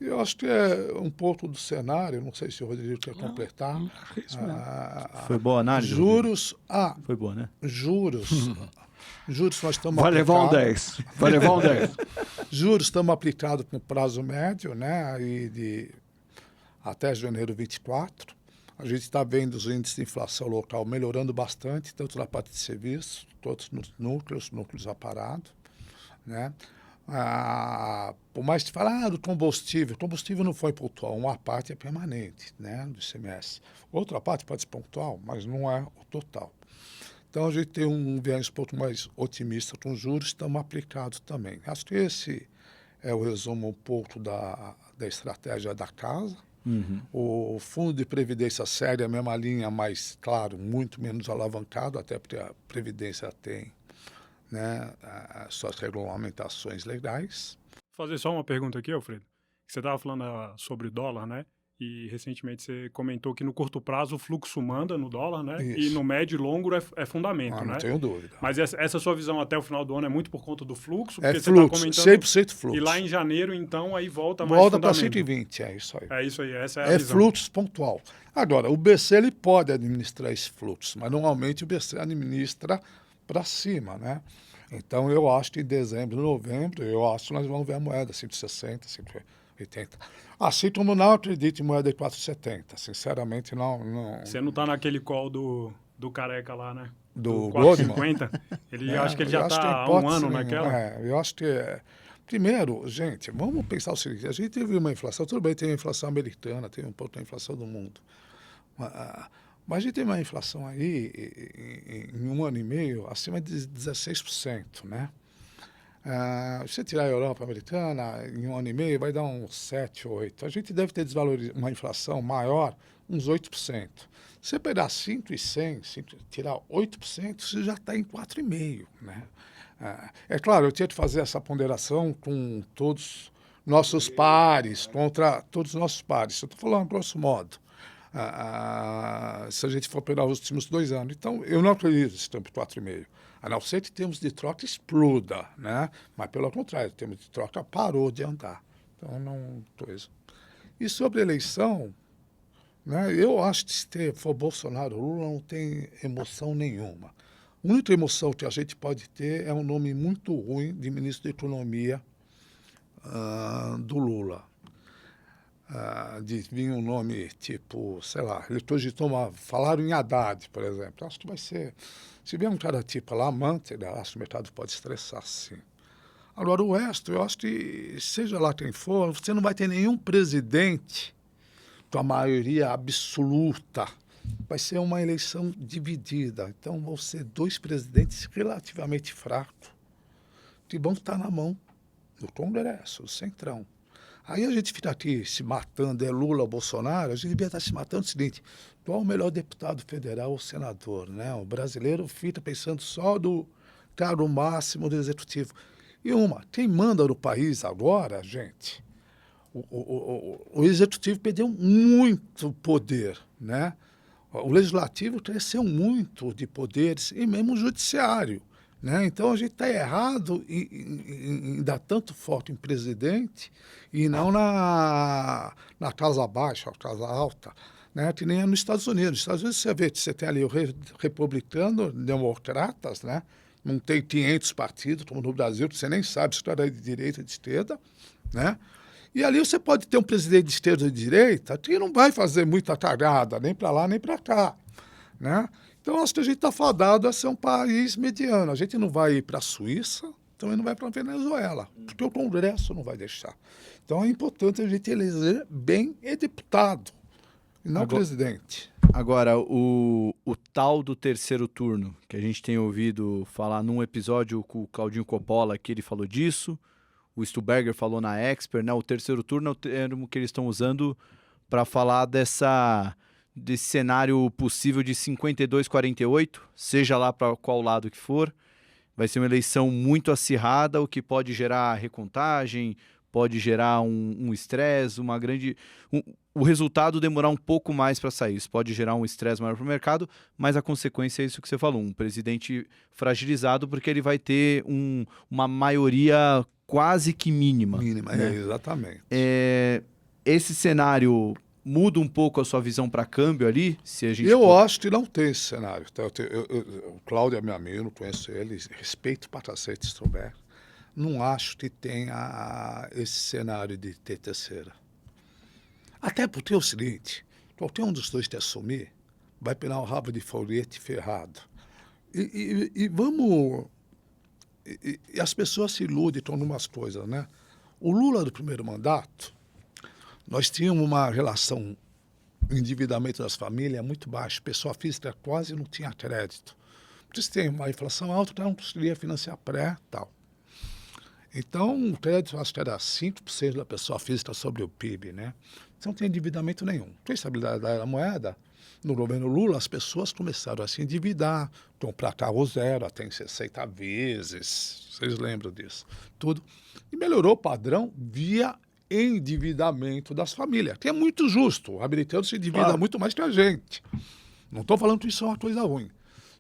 E eu acho que é um pouco do cenário, não sei se o Rodrigo quer completar. Foi boa a análise? Juros. Foi boa, né? Juros. Juros nós estamos Vai levar um 10. Vai levar um 10. Juros estamos aplicados com prazo médio, né? Até janeiro 24. A gente está vendo os índices de inflação local melhorando bastante, tanto na parte de serviços, todos nos núcleos aparados, né? Por mais que fale, do combustível não foi pontual, uma parte é permanente, né, do ICMS. Outra parte pode ser pontual, mas não é o total. Então, a gente tem um viés um pouco mais otimista com os juros, estamos aplicados também. Acho que esse é o resumo um pouco da estratégia da casa. Uhum. O fundo de previdência segue a mesma linha, mas, claro, muito menos alavancado, até porque a previdência tem né, as suas regulamentações legais. Vou fazer só uma pergunta aqui, Alfredo. Você estava falando sobre o dólar, né? E recentemente você comentou que no curto prazo o fluxo manda no dólar, né? Isso. E no médio e longo é fundamento, Não né? tenho dúvida. Mas essa sua visão até o final do ano é muito por conta do fluxo? É Porque você fluxo, tá 100% fluxo. E lá em janeiro, então, aí volta mais Volta para fundamento. 120, é isso aí. É isso aí, essa é a É visão. fluxo pontual. Agora, o BC ele pode administrar esse fluxo, mas normalmente o BC administra para cima, né? Então, eu acho que em dezembro, novembro, eu acho que nós vamos ver a moeda 160, 180. Assim como não acredito em moeda de 4,70. Sinceramente, não. Você não está naquele call do careca lá, né? Do 4,50. Ele acho que ele já está há um ano naquela. Eu acho que primeiro, gente, vamos pensar o seguinte: a gente teve uma inflação, tudo bem, tem a inflação americana, tem um pouco da inflação do mundo. Mas a gente tem uma inflação aí, em um ano e meio, acima de 16%, né? Se você tirar a Europa americana, em um ano e meio, vai dar uns 7, 8. A gente deve ter uma inflação maior, uns 8%. Se você pegar 5,100, tirar 8%, você já está em 4,5%, né? É claro, eu tinha que fazer essa ponderação com todos nossos pares, contra todos os nossos pares. Eu estou falando grosso modo. Se a gente for pegar os últimos 2 anos. Então, eu não acredito nesse tempo 4,5%. A não ser que termos de troca exploda, né? Mas, pelo contrário, o termo de troca parou de andar. Então, não... E sobre a eleição, né, eu acho que se for Bolsonaro ou Lula, não tem emoção nenhuma. A única emoção que a gente pode ter é um nome muito ruim de ministro da Economia do Lula. De vir um nome tipo, sei lá, ele cogitou falaram em Haddad, por exemplo. Acho que vai ser... Se vier um cara tipo lá, Manteiga, acho que o mercado pode estressar, sim. Agora, o resto, eu acho que, seja lá quem for, você não vai ter nenhum presidente com a maioria absoluta. Vai ser uma eleição dividida. Então, vão ser 2 presidentes relativamente fracos, que vão estar na mão do Congresso, do Centrão. Aí a gente fica aqui se matando, é Lula ou Bolsonaro, a gente devia estar se matando o seguinte: qual o melhor deputado federal ou senador, né? O brasileiro fica pensando só do cargo máximo do executivo. E quem manda no país agora, gente, o executivo perdeu muito poder, né? O legislativo cresceu muito de poderes, e mesmo o judiciário, né? Então, a gente está errado em dar tanto foco em presidente e não na casa baixa, casa alta, né? Que nem é nos Estados Unidos. Nos Estados Unidos você vê que você tem ali o republicano, democratas, né? Não tem 500 partidos, como no Brasil, que você nem sabe se é de direita ou de esquerda, né? E ali você pode ter um presidente de esquerda ou de direita que não vai fazer muita cagada, nem para lá, nem para cá, né? Então, acho que a gente está fadado a ser um país mediano. A gente não vai ir para a Suíça, também não vai para a Venezuela, porque o Congresso não vai deixar. Então, é importante a gente eleger bem deputado, e não presidente. Agora, o tal do terceiro turno, que a gente tem ouvido falar num episódio com o Claudinho Coppola, que ele falou disso, o Stuberger falou na Expert, né? O terceiro turno é o termo que eles estão usando para falar desse cenário possível de 52-48, seja lá para qual lado que for. Vai ser uma eleição muito acirrada, o que pode gerar recontagem, pode gerar um estresse, uma grande... o resultado demorar um pouco mais para sair. Isso pode gerar um estresse maior para o mercado, mas a consequência é isso que você falou, um presidente fragilizado porque ele vai ter uma maioria quase que mínima. Mínima, né? Exatamente. Esse cenário muda um pouco a sua visão para câmbio ali? Se a gente eu acho que não tem esse cenário. O Cláudio é meu amigo, não conheço ele, respeito para cacete se souber. Não acho que tenha esse cenário de ter terceira. Até porque é o seguinte, qualquer um dos dois que assumir vai pegar um rabo de folhete ferrado. E vamos... E as pessoas se iludem com algumas coisas, né? O Lula, do primeiro mandato, nós tínhamos uma relação, endividamento das famílias muito baixo. Pessoa física quase não tinha crédito. Por isso tem uma inflação alta, então não conseguia financiar pré e tal. Então, o crédito, acho que era 5% da pessoa física sobre o PIB, né? Então, não tem endividamento nenhum. Tem estabilidade da moeda, No governo Lula, as pessoas começaram a se endividar, comprar carro zero até em 60 vezes. Vocês lembram disso? Tudo. E melhorou o padrão via endividamento das famílias, que é muito justo. O americano se endivida muito mais que a gente. Não estou falando que isso é uma coisa ruim.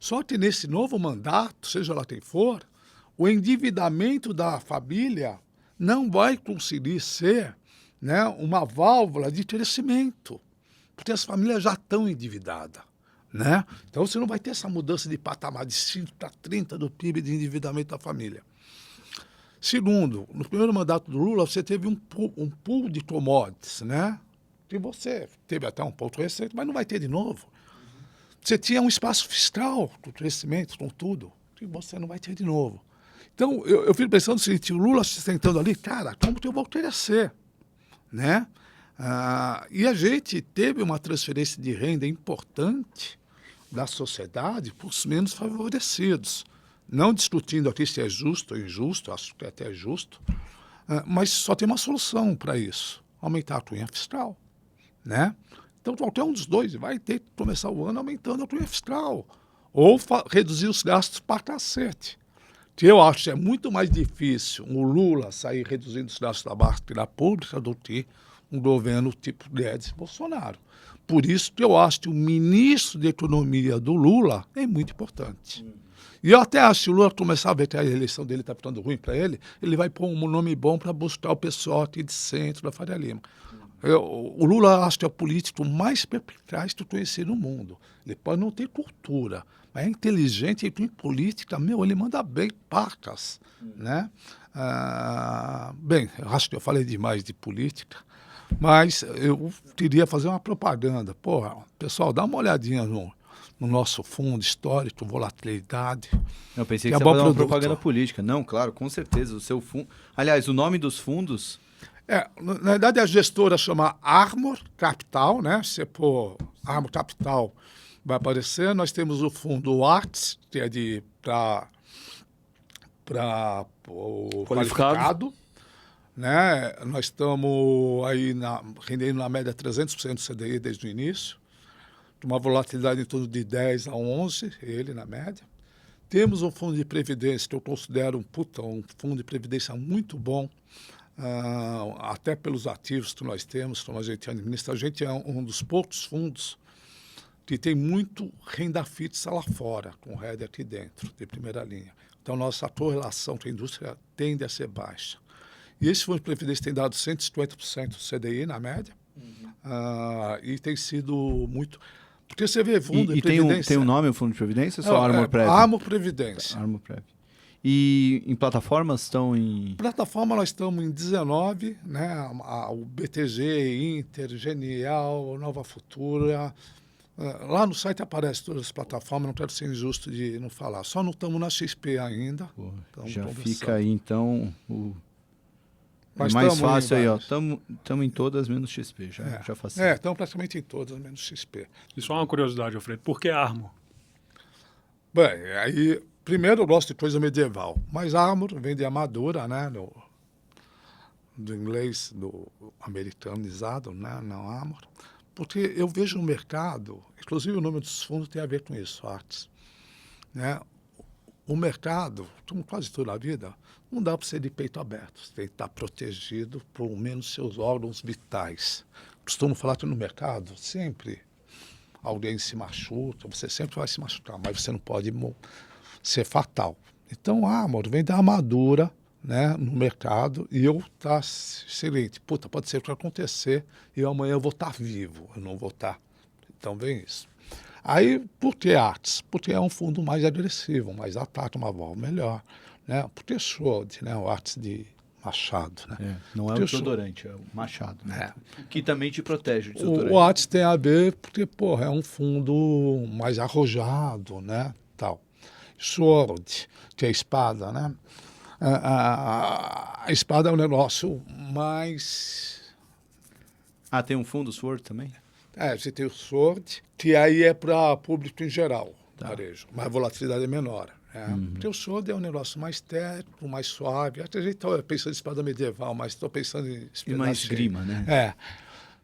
Só que nesse novo mandato, seja lá quem for, o endividamento da família não vai conseguir ser, né, uma válvula de crescimento, porque as famílias já estão endividadas. Né? Então você não vai ter essa mudança de patamar de 5 para 30 do PIB de endividamento da família. Segundo, no primeiro mandato do Lula, você teve um pool de commodities, né? Que você teve até um pouco recente, mas não vai ter de novo. Você tinha um espaço fiscal com crescimento, com tudo, que você não vai ter de novo. Então, eu fico pensando o seguinte, o Lula se sentando ali, cara, como que eu vou crescer? Né? E a gente teve uma transferência de renda importante da sociedade para os menos favorecidos. Não discutindo aqui se é justo ou injusto, acho que até é justo, mas só tem uma solução para isso, aumentar a cunha fiscal. Né? Então, qualquer um dos dois vai ter que começar o ano aumentando a cunha fiscal ou reduzir os gastos para cacete. Que eu acho que é muito mais difícil o Lula sair reduzindo os gastos da máquina pública do que um governo tipo Guedes e Bolsonaro. Por isso que eu acho que o ministro de Economia do Lula é muito importante. E eu até acho que o Lula começar a ver que a eleição dele está ficando ruim para ele vai pôr um nome bom para buscar o pessoal aqui de centro da Faria Lima. O Lula, acho que é o político mais perspicaz que eu conheci no mundo. Ele pode não ter cultura, mas é inteligente e em política, ele manda bem, pacas. Né? Bem, eu acho que eu falei demais de política, mas eu queria fazer uma propaganda. Porra, pessoal, dá uma olhadinha no nosso fundo histórico, volatilidade. Eu pensei que você ia fazer uma propaganda política. Não, claro, com certeza. O seu fundo... Aliás, o nome dos fundos... Na verdade, a gestora chama Armor Capital, né? Se pôr Armor Capital, vai aparecer. Nós temos o fundo Arts, que é para o qualificado. Né? Nós estamos aí rendendo na média 300% do CDI desde o início. Uma volatilidade em torno de 10 a 11, ele na média. Temos um fundo de previdência que eu considero um fundo de previdência muito bom, até pelos ativos que nós temos, como a gente administra. A gente é um dos poucos fundos que tem muito renda fixa lá fora, com renda aqui dentro, de primeira linha. Então, nossa correlação com a indústria tende a ser baixa. E esse fundo de previdência tem dado 150% do CDI, na média, e tem sido muito... Porque você vê fundo de previdência... tem um nome o fundo de previdência ou só Armor Prev? Armor Previdência. Armor Prev. E em plataformas estão em... Plataforma nós estamos em 19, né? O BTG, Inter, Genial, Nova Futura. Lá no site aparece todas as plataformas, não quero ser injusto de não falar. Só não estamos na XP ainda. Já fica aí, então, é mais fácil aí, ó. Estamos em todas menos XP, já facilita. Estamos praticamente em todas menos XP. E só uma curiosidade, Alfredo, por que Armor? Bem, aí... Primeiro, eu gosto de coisa medieval, mas Armor vem de armadura, né? Do inglês, do americanizado, né? Não Armor. Porque eu vejo no mercado, inclusive o nome dos fundos tem a ver com isso, artes. Né? O mercado, como quase toda a vida, não dá para ser de peito aberto. Você tem que estar protegido, pelo menos seus órgãos vitais. Costumo falar que no mercado, sempre alguém se machuca, você sempre vai se machucar, mas você não pode ser fatal. Então, Armor vem da armadura, né, no mercado, e eu tá excelente. Pode ser o que acontecer e amanhã eu vou estar vivo, eu não vou estar. Então, vem isso. Aí, por que Arts? Porque é um fundo mais agressivo, mais ataque, uma válvula melhor. Né? Porque Sword, né, o Arts de Machado. Né? Não é o desodorante, é o Machado. Né? Que também te protege o desodorante. O Arts tem a ver porque, é um fundo mais arrojado, né, tal. Sword, que é a espada, né? A espada é um negócio mais... tem um fundo Sword também? Você tem o Sword, que aí é para público em geral, varejo, mas a volatilidade é menor. Porque o Sword é um negócio mais técnico, mais suave. Até a gente está pensando em espada medieval, mas estou pensando em... E mais grima, né?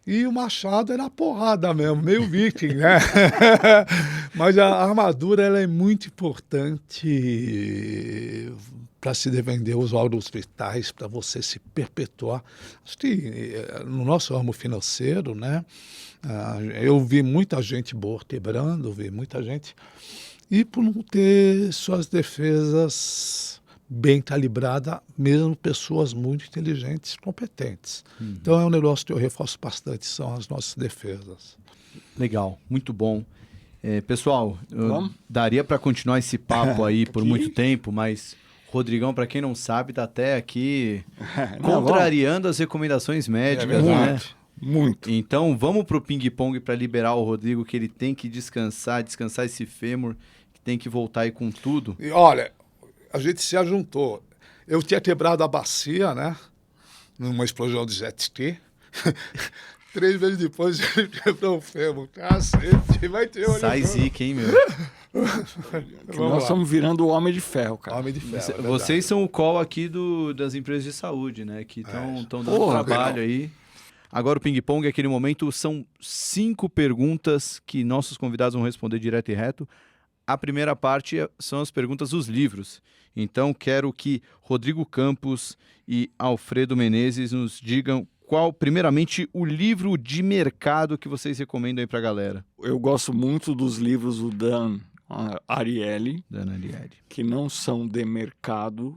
E o machado era porrada mesmo, meio viking, né? Mas a armadura ela é muito importante para se defender os órgãos vitais, para você se perpetuar. Acho que no nosso ramo financeiro, né? Eu vi muita gente boa quebrando, vi muita gente... E por não ter suas defesas bem calibradas, mesmo pessoas muito inteligentes, competentes. Então é um negócio que eu reforço bastante, são as nossas defesas. Legal, muito bom. Pessoal, Vamos? daria para continuar esse papo aí por muito tempo, mas Rodrigão, para quem não sabe, tá até aqui contrariando as recomendações médicas, né? Muito. Então vamos pro ping-pong para liberar o Rodrigo, que ele tem que descansar esse fêmur, que tem que voltar aí com tudo. E olha, a gente se ajuntou. Eu tinha quebrado a bacia, né? Numa explosão de jet ski. 3 vezes depois ele quebrou o fêmur. Cacete, vai ter olho. Sai zica, hein, meu? Nós estamos virando o Homem de Ferro, cara. Homem de ferro, Vocês são o call aqui das empresas de saúde, né? Que estão dando Porra, trabalho aí. Agora o ping-pong, aquele momento, são 5 perguntas que nossos convidados vão responder direto e reto. A primeira parte são as perguntas dos livros. Então, quero que Rodrigo Campos e Alfredo Menezes nos digam qual, primeiramente, o livro de mercado que vocês recomendam aí pra galera. Eu gosto muito dos livros do Dan Ariely, que não são de mercado,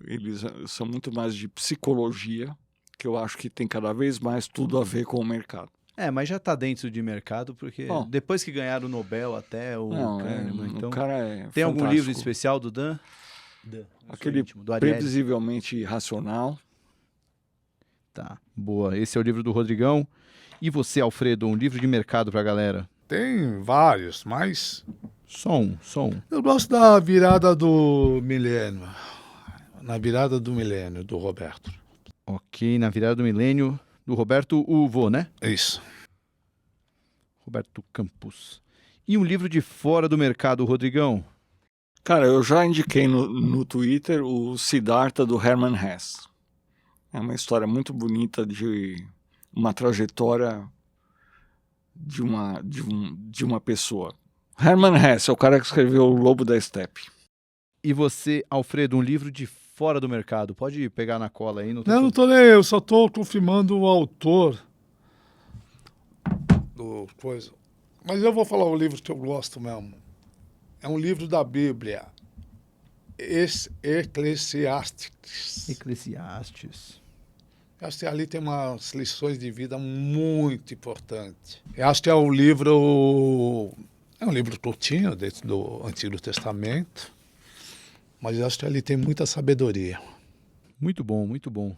eles são muito mais de psicologia, que eu acho que tem cada vez mais tudo a ver com o mercado. Mas já tá dentro de mercado, porque depois que ganharam o Nobel até o Kahneman, então... O cara é Tem fantástico. algum livro especial do Dan? Aquele íntimo, do Ariely. Previsivelmente Irracional. Tá, boa. Esse é o livro do Rodrigão. E você, Alfredo, um livro de mercado pra galera? Tem vários, mas Só um. eu gosto da virada do milênio. Na virada do milênio, do Roberto. Ok, na virada do milênio, do Roberto Uvo, né? Isso. Roberto Campos. E um livro de fora do mercado, Rodrigão? Cara, eu já indiquei no Twitter o Siddhartha do Hermann Hesse. É uma história muito bonita de uma trajetória de uma pessoa. Hermann Hesse é o cara que escreveu O Lobo da Estepe. E você, Alfredo, um livro de fora do mercado? Pode pegar na cola aí. Não tô nem, eu só estou confirmando o autor do coisa. Mas eu vou falar o livro que eu gosto mesmo. É um livro da Bíblia. Eclesiastes. Acho que ali tem umas lições de vida muito importantes. Eu acho que é um livro curtinho, dentro do Antigo Testamento, mas eu acho que ali tem muita sabedoria. Muito bom, muito bom.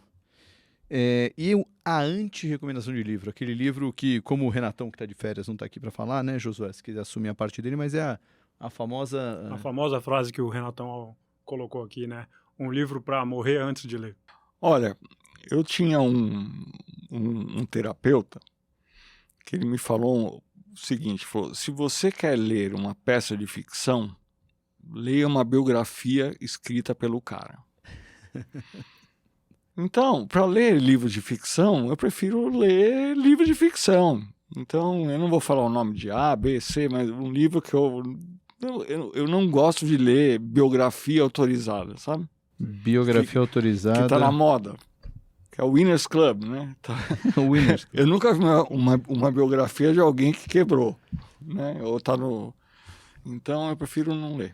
E a anti-recomendação de livro, aquele livro que, como o Renatão, que está de férias, não está aqui para falar, né, Josué, se quiser assumir a parte dele, mas é a famosa... A famosa frase que o Renatão colocou aqui, né? Um livro para morrer antes de ler. Olha, eu tinha um terapeuta que ele me falou o seguinte, falou, se você quer ler uma peça de ficção, leia uma biografia escrita pelo cara. Então, para ler livros de ficção, eu prefiro ler livro de ficção. Então, eu não vou falar o nome de A, B, C, mas um livro que eu não gosto de ler biografia autorizada, sabe? Biografia autorizada. Que tá na moda. Que é o Winners Club, né? Tá. Winners. Eu nunca vi uma biografia de alguém que quebrou, né? Ou tá no... Então, eu prefiro não ler.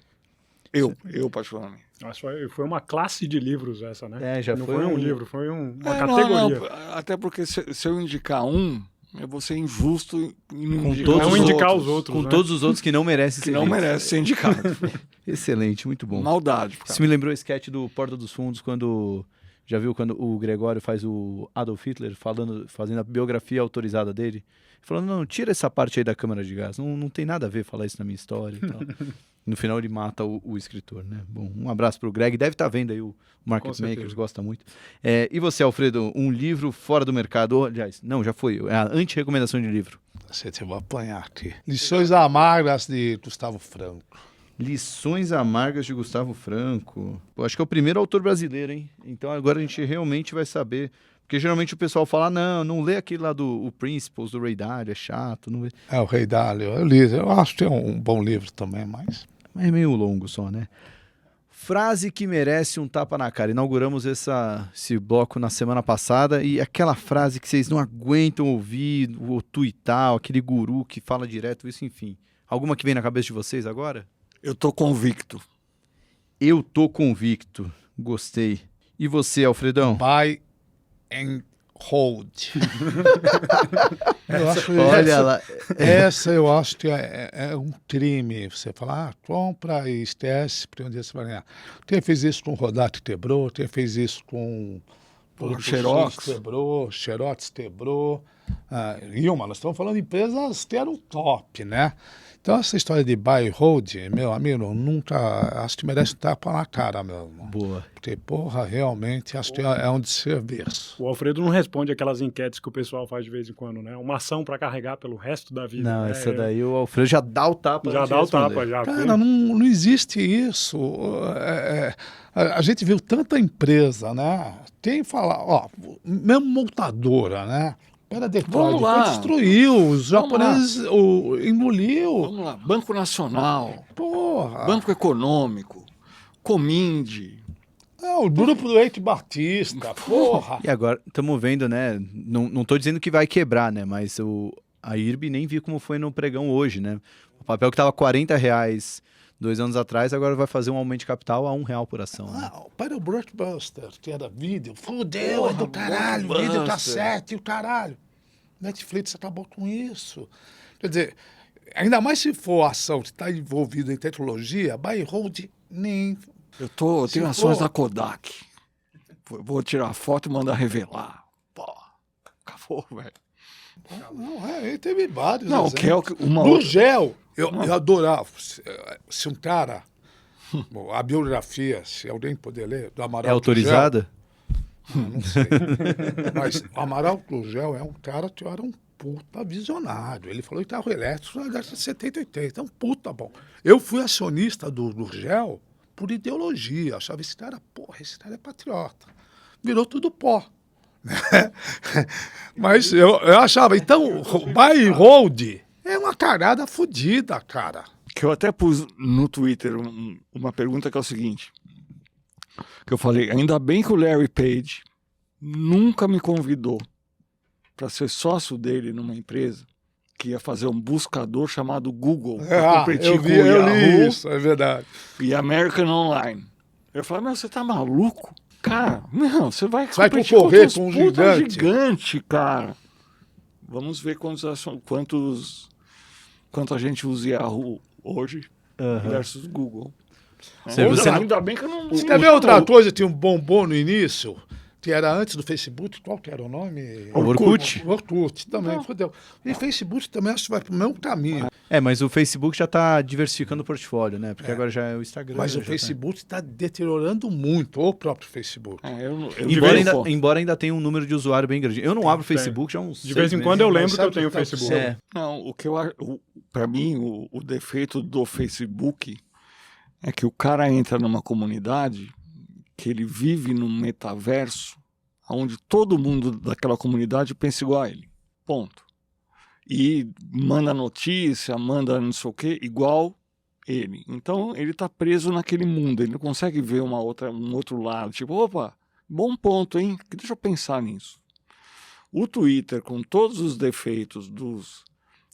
Eu particularmente. Acho que foi uma classe de livros essa, né? Já não foi foi um livro, foi uma categoria. Não, até porque se eu indicar eu vou ser injusto em não indicar os outros. Com né? todos os outros que não merecem que não merece ser indicado. Excelente, muito bom. Maldade. Cara. Isso me lembrou o sketch do Porta dos Fundos, quando... Já viu quando o Gregório faz o Adolf Hitler fazendo a biografia autorizada dele? Falando, não, tira essa parte aí da câmara de gás, não tem nada a ver falar isso na minha história e tal. No final ele mata o escritor, né? Bom, um abraço pro Greg, deve estar vendo aí o Market Makers, gosta muito. E você, Alfredo, um livro fora do mercado? Aliás, não, já foi, é a anti-recomendação de livro. Você vai apanhar aqui. Lições Amargas de Gustavo Franco. Lições Amargas de Gustavo Franco. Pô, acho que é o primeiro autor brasileiro, hein? Então agora a gente realmente vai saber, Porque geralmente o pessoal fala, não lê aquele lá do o Principles, do Ray Dalio, é chato. Não lê. O Ray Dalio, eu li, eu acho que é um bom livro também, mas É meio longo só, né? Frase que merece um tapa na cara. Inauguramos esse bloco na semana passada e aquela frase que vocês não aguentam ouvir, o tuitar, aquele guru que fala direto, isso, enfim. Alguma que vem na cabeça de vocês agora? Eu tô convicto. Eu tô convicto. Gostei. E você, Alfredão? buy and hold. Eu acho Olha lá. essa eu acho que é um crime. Você fala, compra e esquece, porque um dia você vai ganhar. Quem fez isso com o Rodak quebrou, quem fez isso com O Xerox. quebrou, Xerox quebrou. Nós estamos falando de empresas que eram top, né? Então essa história de buy and hold, meu amigo, nunca, acho que merece um tapa na cara mesmo. Boa. Porque, porra, realmente, acho que é um desserviço. O Alfredo não responde aquelas enquetes que o pessoal faz de vez em quando, né? Uma ação para carregar pelo resto da vida. Não, né? essa daí o Alfredo já dá o tapa. Já antes de dá o responder. tapa, já. Cara, não existe isso. A gente viu tanta empresa, né? Tem falar, mesmo montadora, né? Era Detroit, Vamos lá. foi destruiu, os Vamos lá. japoneses engoliu. Vamos lá, Banco Nacional, Porra. Banco Econômico, Cominde. O grupo do Eike Batista, porra. E agora, estamos vendo, né? Não tô dizendo que vai quebrar, né? Mas a IRB nem vi como foi no pregão hoje, né? O papel que estava R$40 2 anos atrás, agora vai fazer um aumento de capital a R$1 por ação. Né? Para o Blockbuster, que era vídeo, fudeu, é do caralho, Blockbuster. vídeo cassete, o caralho. Netflix acabou com isso. Quer dizer, ainda mais se for ação que está envolvida em tecnologia, buy and hold nem... Eu Se tenho ações for- da Kodak. Vou tirar foto e mandar revelar. Pô, acabou, velho. Não, ele teve vários Não, exemplos. que é o que uma No outra... gel, eu adorava. Se um cara, a biografia, se alguém puder ler, do Amaral É autorizada? Não sei. Mas o Amaral Gurgel é um cara que era um puta visionário. Ele falou que carro elétrico na década de 70 e 80. É um puta bom. Eu fui acionista do Gurgel por ideologia. Achava esse cara é patriota. Virou tudo pó. Mas eu achava, então, buy and hold é uma cagada fodida, cara. Que eu até pus no Twitter uma pergunta que é o seguinte. Que eu falei, ainda bem que o Larry Page nunca me convidou para ser sócio dele numa empresa que ia fazer um buscador chamado Google. pra competir Eu com vi, o eu li Yahoo isso, é verdade. e American Online. Eu falei, você tá maluco? Cara, não, você vai Vai competir concorrer contra com um os puta gigante. gigante, cara. Vamos ver quanto a gente usa Yahoo hoje versus Google. Ainda bem que eu não... Você quer ver outra coisa? Tinha um bombom no início, que era antes do Facebook. Qual que era o nome? Orkut. Orkut também, fodeu. E Facebook também acho que vai pro mesmo caminho. Mas o Facebook já está diversificando o portfólio, né? Porque agora já é o Instagram. Mas o Facebook está deteriorando muito, o próprio Facebook. Embora ainda tenha um número de usuário bem grande. Eu não abro o Facebook já há uns De vez 6 em quando meses. eu lembro que sabe eu tenho o que tá Facebook. É. Não, o que eu acho, para mim, o defeito do Facebook é que o cara entra numa comunidade que ele vive num metaverso onde todo mundo daquela comunidade pensa igual a ele. Ponto. E manda notícia, manda não sei o quê, igual ele. Então ele está preso naquele mundo, ele não consegue ver um outro lado. Tipo, opa, bom ponto, hein? Deixa eu pensar nisso. O Twitter, com todos os defeitos dos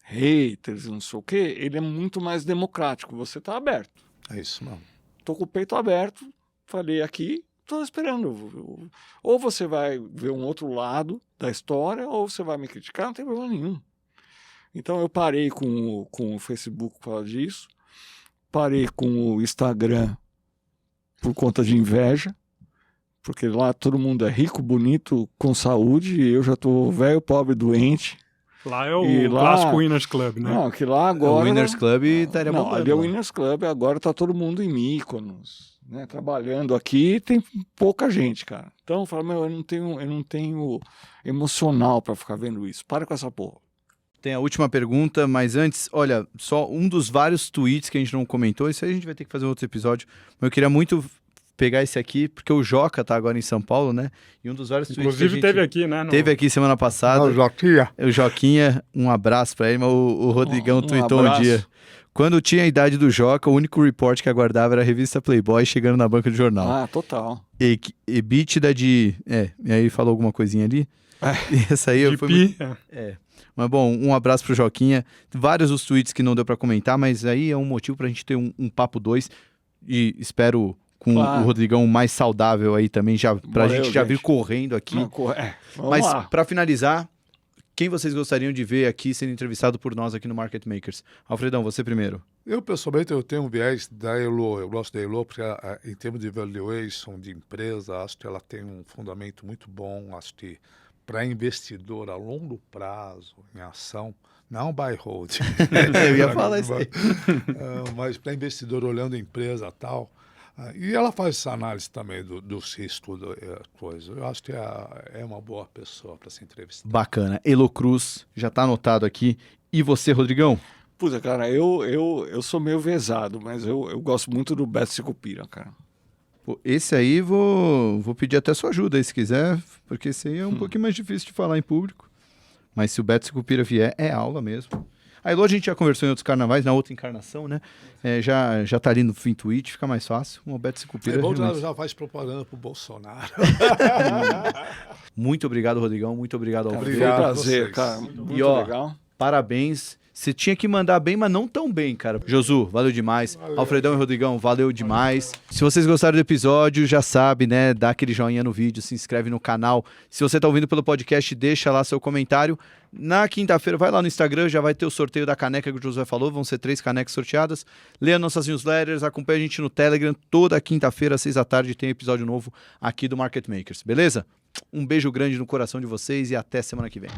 haters, não sei o quê, ele é muito mais democrático. Você está aberto. É isso, não. Estou com o peito aberto, falei aqui, estou esperando. Ou você vai ver um outro lado da história, ou você vai me criticar, não tem problema nenhum. Então eu parei com o Facebook por causa disso, parei com o Instagram por conta de inveja, porque lá todo mundo é rico, bonito, com saúde, e eu já estou velho, pobre, doente. Lá é o E lá- clássico Winners Club, né? Não, que lá agora... O Winners Club estaria Não, bombando. ali é o lá. Winners Club, agora tá todo mundo em Mykonos, né, trabalhando aqui, tem pouca gente, cara. Então eu falo, eu não tenho emocional para ficar vendo isso. Para com essa porra. Tem a última pergunta, mas antes, olha, só um dos vários tweets que a gente não comentou, isso aí a gente vai ter que fazer outro episódio, mas eu queria muito pegar esse aqui, porque o Joca tá agora em São Paulo, né? E um dos vários tweets Inclusive que a gente teve aqui, né? teve aqui semana passada. Não, Joquinha. O Joquinha, um abraço pra ele, mas o Rodrigão tweetou um abraço. dia. Quando tinha a idade do Joca, o único report que aguardava era a revista Playboy chegando na banca do jornal. Ah, total. EBITDA de... e aí ele falou alguma coisinha ali. E essa aí De foi pi, Mas bom, um abraço pro Joquinha. Vários os tweets que não deu pra comentar, mas aí é um motivo pra gente ter um papo 2. E espero com Claro. o Rodrigão mais saudável aí também, pra Valeu, gente já vir gente. correndo aqui. Vamos Mas lá. pra finalizar, quem vocês gostariam de ver aqui sendo entrevistado por nós aqui no Market Makers? Alfredão, você primeiro. Eu, pessoalmente, eu tenho um viés da Elo. Eu gosto da Elo porque, em termos de valuation de empresa, acho que ela tem um fundamento muito bom. Acho que para investidor a longo prazo, em ação, não buy hold. Eu ia falar isso aí. Mas para investidor olhando a empresa e tal. E ela faz essa análise também dos riscos, coisa. Eu acho que é uma boa pessoa para se entrevistar. Bacana. Elo Cruz, já tá anotado aqui. E você, Rodrigão? Puta, cara, eu sou meio vezado, mas eu gosto muito do Beto Sicupira, cara. Pô, esse aí vou pedir até sua ajuda aí, se quiser, porque esse aí é um pouquinho mais difícil de falar em público. Mas se o Beto Sicupira vier, é aula mesmo. A Elo a gente já conversou em outros carnavais, na outra encarnação, né? Já tá ali no fim tweet, fica mais fácil. O Beto Sicupira... É bom que ela realmente... já faz propaganda pro Bolsonaro. Muito obrigado, Rodrigão. Muito obrigado, Cara, Alfredo. foi um Obrigado a prazer, vocês. cara. Muito E, ó, legal. Parabéns. Você tinha que mandar bem, mas não tão bem, cara. Josu, valeu demais. Valeu. Alfredão e Rodrigão, valeu demais. Se vocês gostaram do episódio, já sabe, né? Dá aquele joinha no vídeo, se inscreve no canal. Se você tá ouvindo pelo podcast, deixa lá seu comentário. Na quinta-feira, vai lá no Instagram, já vai ter o sorteio da caneca que o Josué falou. Vão ser 3 canecas sorteadas. Leia nossas newsletters, acompanhe a gente no Telegram. Toda quinta-feira, às 6 da tarde, tem episódio novo aqui do Market Makers, beleza? Um beijo grande no coração de vocês e até semana que vem.